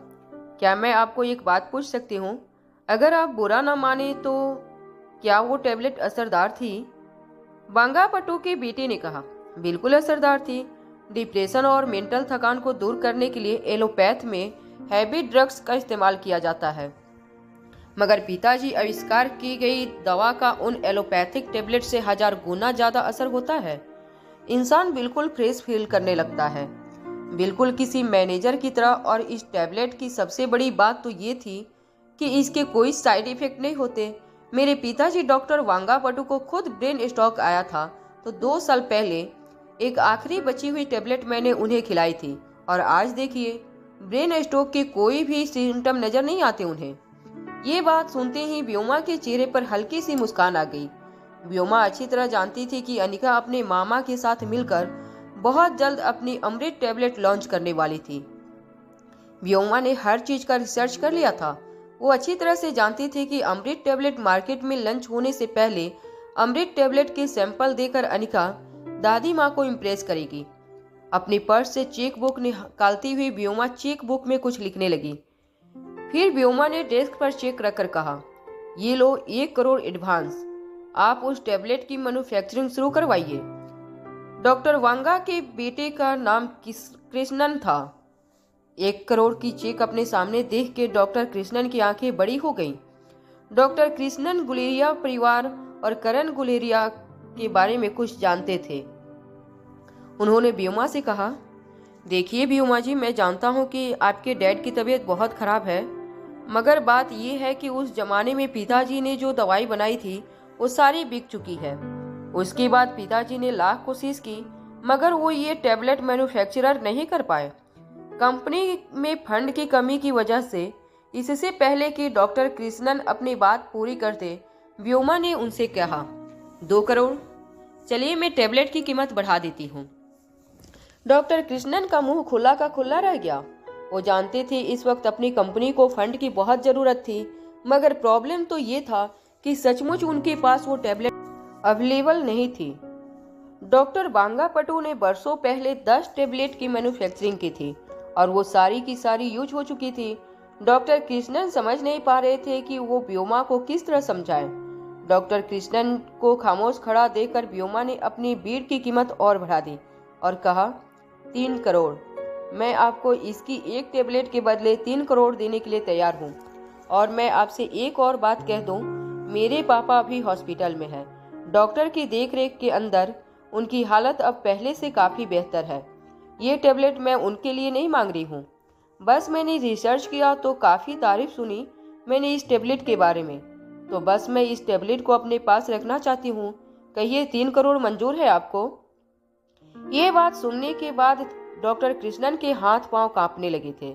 क्या मैं आपको एक बात पूछ सकती हूँ? अगर आप बुरा ना माने तो क्या वो टेबलेट असरदार थी? बांगापटू के बेटे ने कहा, बिल्कुल असरदार थी। डिप्रेशन और मेंटल थकान को दूर करने के लिए एलोपैथ में हैवी ड्रग्स का इस्तेमाल किया जाता है, मगर पिताजी आविष्कार की गई दवा का उन एलोपैथिक टेबलेट से 1000 गुना ज्यादा असर होता है। इंसान बिल्कुल फ्रेश फील करने लगता है, बिल्कुल किसी मैनेजर की तरह। और इस टैबलेट की सबसे बड़ी बात तो ये थी कि इसके कोई साइड इफेक्ट नहीं होते। मेरे पिताजी डॉक्टर वांगापटू को खुद ब्रेन स्ट्रोक आया था, तो 2 साल पहले एक आखिरी बची हुई टैबलेट मैंने उन्हें खिलाई थी, और आज देखिए ब्रेन स्ट्रोक के कोई भी सिम्टम नजर नहीं आते उन्हें। ये बात सुनते ही व्योमा के चेहरे पर हल्की सी मुस्कान आ गई। व्योमा अच्छी तरह जानती थी कि अनिका अपने मामा के साथ मिलकर बहुत जल्द अपनी अमृत टैबलेट लॉन्च करने वाली थी। व्योमा ने हर चीज का रिसर्च कर लिया था। वो अच्छी तरह से जानती थी कि अमृत टैबलेट मार्केट में लॉन्च होने से पहले अमृत टैबलेट के सैंपल देकर अनिका दादी माँ को इम्प्रेस करेगी। अपनी पर्स से चेक बुक निकालती हुई व्योमा चेक बुक में कुछ लिखने लगी। फिर व्योमा ने डेस्क पर चेक रखकर कहा, ये लो 1 करोड़ एडवांस, आप उस टैबलेट की मैन्युफैक्चरिंग शुरू करवाइए। डॉक्टर वांगा के बेटे का नाम कृष्णन था। 1 करोड़ की चेक अपने सामने देख के डॉक्टर कृष्णन की आंखें बड़ी हो गईं। डॉक्टर कृष्णन गुलेरिया परिवार और करण गुलेरिया के बारे में कुछ जानते थे। उन्होंने व्योमा से कहा, देखिए व्योमा जी, मैं जानता हूँ कि आपके डैड की तबीयत बहुत खराब है, मगर बात यह है कि उस जमाने में पिताजी ने जो दवाई बनाई थी वो सारी बिक चुकी है। उसके बाद पिताजी ने लाख कोशिश की, मगर वो ये टैबलेट मैन्युफैक्चरर नहीं कर पाए। कंपनी में फंड की कमी की वजह से। इससे पहले कि डॉक्टर कृष्णन अपनी बात पूरी करते, व्योमा ने उनसे कहा, 2 करोड़, चलिए मैं टैबलेट की कीमत बढ़ा देती हूँ। डॉक्टर कृष्णन का मुंह खुला का खुला रह गया। वो जानते थे इस वक्त अपनी कंपनी को फंड की बहुत जरूरत थी, मगर प्रॉब्लम तो ये था कि सचमुच उनके पास वो टैबलेट अवेलेबल नहीं थी। डॉक्टर बांगापटू ने बरसों पहले 10 टैबलेट की मैन्युफैक्चरिंग की थी और वो सारी की सारी यूज हो चुकी थी। डॉक्टर कृष्णन समझ नहीं पा रहे थे कि वो व्योमा को किस तरह समझाएं। डॉक्टर कृष्णन को खामोश खड़ा देखकर व्योमा ने अपनी बीड़ की कीमत और बढ़ा दी और कहा, 3 करोड़, मैं आपको इसकी 1 टैबलेट के बदले 3 करोड़ देने के लिए तैयार हूँ। और मैं आपसे एक और बात कह दूं, मेरे पापा अभी हॉस्पिटल में हैं। डॉक्टर की देखरेख के अंदर उनकी हालत अब पहले से काफ़ी बेहतर है। ये टैबलेट मैं उनके लिए नहीं मांग रही हूँ, बस मैंने रिसर्च किया तो काफ़ी तारीफ सुनी मैंने इस टैबलेट के बारे में, तो बस मैं इस टैबलेट को अपने पास रखना चाहती हूँ। कहिए 3 करोड़ मंजूर है आपको? ये बात सुनने के बाद डॉक्टर कृष्णन के हाथ पांव कांपने लगे थे।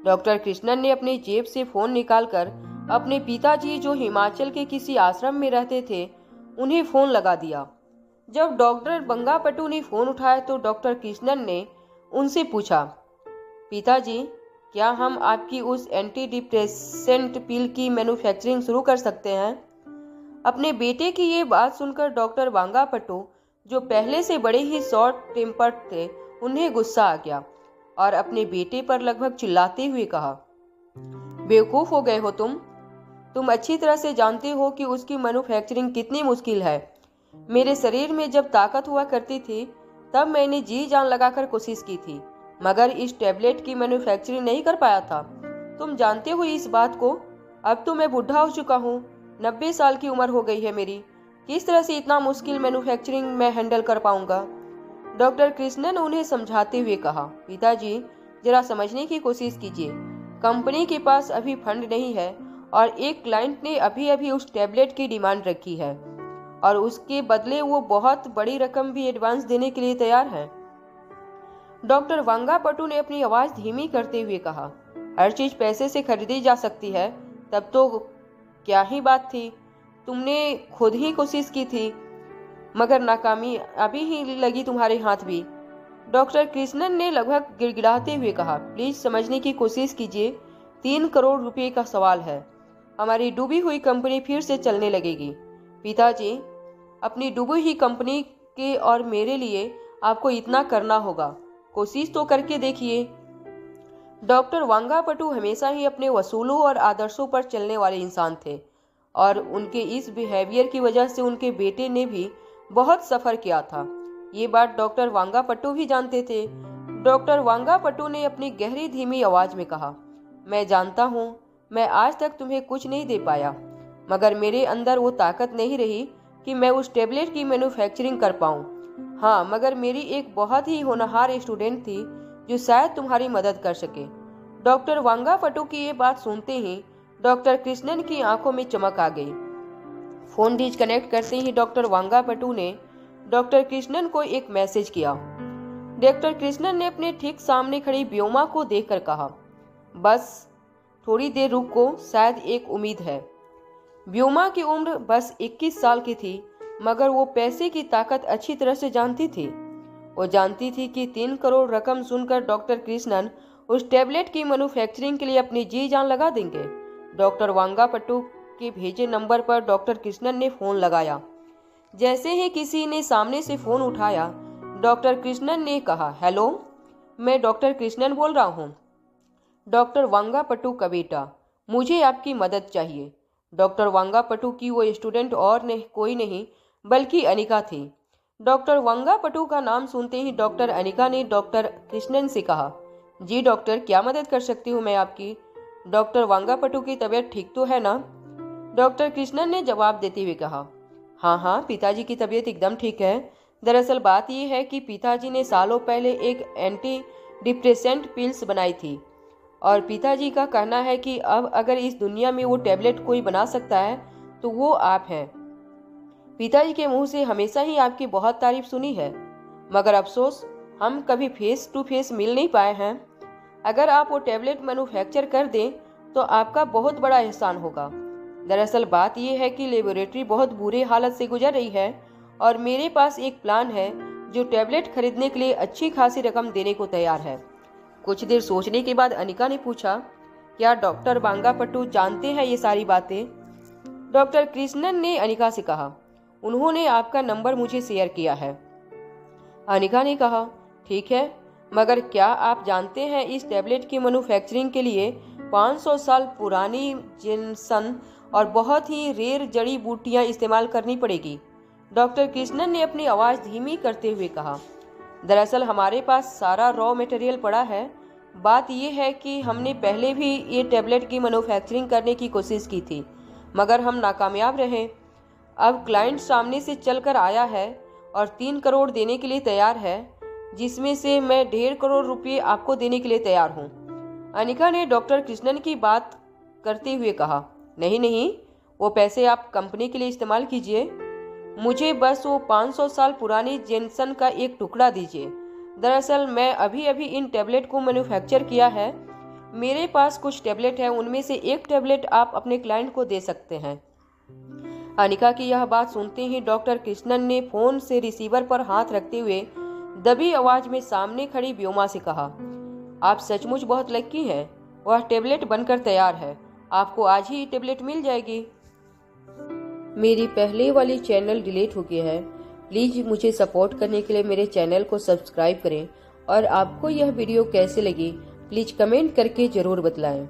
डॉक्टर कृष्णन ने अपनी जेब से फोन निकालकर अपने पिताजी जो हिमाचल के किसी आश्रम में रहते थे उन्हें फोन लगा दिया। जब डॉक्टर बंगापटू ने फोन उठाया तो डॉक्टर कृष्णन ने उनसे पूछा, पिताजी, क्या हम आपकी उस एंटी डिप्रेसेंट पिल की मैन्युफैक्चरिंग शुरू कर सकते हैं? अपने बेटे की ये बात सुनकर डॉक्टर बांगापटू, जो पहले से बड़े ही शॉर्ट टेम्पर्ड थे, उन्हें गुस्सा आ गया और अपने बेटे पर लगभग चिल्लाते हुए कहा, बेवकूफ हो गए हो तुम अच्छी तरह से जानते हो कि उसकी मैन्युफैक्चरिंग कितनी मुश्किल है। मेरे शरीर में जब ताकत हुआ करती थी तब मैंने जी जान लगाकर कोशिश की थी, मगर इस टैबलेट की मैन्युफैक्चरिंग नहीं कर पाया था। तुम जानते हो इस बात को। अब तो मैं बूढ़ा हो चुका हूँ, 90 साल की उम्र हो गई है मेरी। किस तरह से इतना मुश्किल मैन्युफैक्चरिंग मैं हैंडल कर पाऊंगा? डॉक्टर कृष्णन उन्हें समझाते हुए कहा, पिताजी, जरा समझने की कोशिश कीजिए। कंपनी के पास अभी फंड नहीं है और एक क्लाइंट ने अभी अभी उस टैबलेट की डिमांड रखी है और उसके बदले वो बहुत बड़ी रकम भी एडवांस देने के लिए तैयार है। डॉक्टर वांगापटू ने अपनी आवाज धीमी करते हुए कहा, हर चीज पैसे से खरीदी जा सकती है, तब तो क्या ही बात थी। तुमने खुद ही कोशिश की थी, मगर नाकामी अभी ही लगी तुम्हारे हाथ भी। डॉक्टर कृष्णन ने लगभग गिड़गिड़ाते हुए कहा, प्लीज समझने की कोशिश कीजिए, 3 करोड़ रुपए का सवाल है। हमारी डूबी हुई कंपनी फिर से चलने लगेगी। पिताजी, अपनी डूबी हुई कंपनी के और मेरे लिए आपको इतना करना होगा, कोशिश तो करके देखिए। डॉक्टर वांगापटू हमेशा ही अपने वसूलों और आदर्शों पर चलने वाले इंसान थे और उनके इस बिहेवियर की वजह से उनके बेटे ने भी बहुत सफ़र किया था। ये बात डॉक्टर वांगापटू भी जानते थे। डॉक्टर वांगापटू ने अपनी गहरी धीमी आवाज में कहा, मैं जानता हूँ मैं आज तक तुम्हें कुछ नहीं दे पाया, मगर मेरे अंदर वो ताकत नहीं रही कि मैं उस टेबलेट की मैन्युफैक्चरिंग कर पाऊँ। हाँ, मगर मेरी एक बहुत ही होनहार स्टूडेंट थी जो शायद तुम्हारी मदद कर सके। डॉक्टर वांगापटू की ये बात सुनते ही डॉक्टर कृष्णन की आंखों में चमक आ गई। फोन डिस्कनेक्ट करते ही डॉक्टर वांगापटू ने डॉक्टर कृष्णन को एक मैसेज किया। डॉक्टर कृष्णन ने अपने ठीक सामने खड़ी व्योमा को देखकर कहा, बस थोड़ी देर रुको, शायद एक उम्मीद है। व्योमा की उम्र बस 21 साल की थी, मगर वो पैसे की ताकत अच्छी तरह से जानती थी। वो जानती थी कि 3 करोड़ रकम सुनकर डॉक्टर कृष्णन उस टेबलेट की मैन्युफैक्चरिंग के लिए अपनी जी जान लगा देंगे। डॉक्टर वांगापटू के भेजे नंबर पर डॉक्टर कृष्णन ने फोन लगाया। जैसे ही किसी ने सामने से फोन उठाया, डॉक्टर कृष्णन ने कहा, हेलो, मैं डॉक्टर कृष्णन बोल रहा हूँ। डॉक्टर वांगापटू का बेटा, मुझे आपकी मदद चाहिए। डॉक्टर वांगापटू की वो स्टूडेंट और कोई नहीं बल्कि अनिका थी। डॉक्टर वांगापटू का नाम सुनते ही डॉक्टर अनिका ने डॉक्टर कृष्णन से कहा, जी डॉक्टर, क्या मदद कर सकती हूँ मैं आपकी? डॉक्टर वांगापटू की तबीयत ठीक तो है ना? डॉक्टर कृष्णन ने जवाब देते हुए कहा, हाँ, पिताजी की तबीयत एकदम ठीक है। दरअसल बात यह है कि पिताजी ने सालों पहले एक एंटी डिप्रेसेंट पिल्स बनाई थी और पिताजी का कहना है कि अब अगर इस दुनिया में वो टैबलेट कोई बना सकता है तो वो आप हैं। पिताजी के मुंह से हमेशा ही आपकी बहुत तारीफ सुनी है, मगर अफसोस हम कभी फेस टू फेस मिल नहीं पाए हैं। अगर आप वो टैबलेट मैन्युफैक्चर कर दें तो आपका बहुत बड़ा एहसान होगा। दरअसल बात यह है कि लेबोरेटरी बहुत बुरी हालत से गुजर रही है और मेरे पास एक प्लान है जो टैबलेट खरीदने के लिए अच्छी खासी रकम देने को तैयार है। कुछ देर सोचने के बाद अनिका ने पूछा, क्या डॉक्टर वांगापटू जानते हैं ये सारी बातें? डॉक्टर कृष्णन ने अनिका से कहा, उन्होंने आपका नंबर मुझे शेयर किया है। अनिका ने कहा, ठीक है, मगर क्या आप जानते हैं इस टैबलेट की मैन्युफैक्चरिंग के लिए 500 साल पुरानी जिनसन और बहुत ही रेयर जड़ी बूटियां इस्तेमाल करनी पड़ेगी। डॉक्टर कृष्णन ने अपनी आवाज़ धीमी करते हुए कहा, दरअसल हमारे पास सारा रॉ मटेरियल पड़ा है। बात यह है कि हमने पहले भी ये टैबलेट की मैन्युफैक्चरिंग करने की कोशिश की थी, मगर हम नाकामयाब रहे। अब क्लाइंट सामने से चलकर आया है और 3 करोड़ देने के लिए तैयार है, जिसमें से मैं 1.5 करोड़ रुपये आपको देने के लिए तैयार हूँ। अनिका ने डॉक्टर कृष्णन की बात करते हुए कहा, नहीं, वो पैसे आप कंपनी के लिए इस्तेमाल कीजिए, मुझे बस वो 500 साल पुरानी जेनसन का एक टुकड़ा दीजिए। दरअसल मैं अभी इन टैबलेट को मैन्युफैक्चर किया है। मेरे पास कुछ टैबलेट है, उनमें से एक टैबलेट आप अपने क्लाइंट को दे सकते हैं। अनिका की यह बात सुनते ही डॉक्टर कृष्णन ने फोन से रिसीवर पर हाथ रखते हुए दबी आवाज में सामने खड़ी व्योमा से कहा, आप सचमुच बहुत लकी हैं। वह टैबलेट बनकर तैयार है, आपको आज ही टैबलेट मिल जाएगी। मेरी पहले वाली चैनल डिलीट हो गया है, प्लीज़ मुझे सपोर्ट करने के लिए मेरे चैनल को सब्सक्राइब करें और आपको यह वीडियो कैसे लगी प्लीज़ कमेंट करके ज़रूर बतलाएं।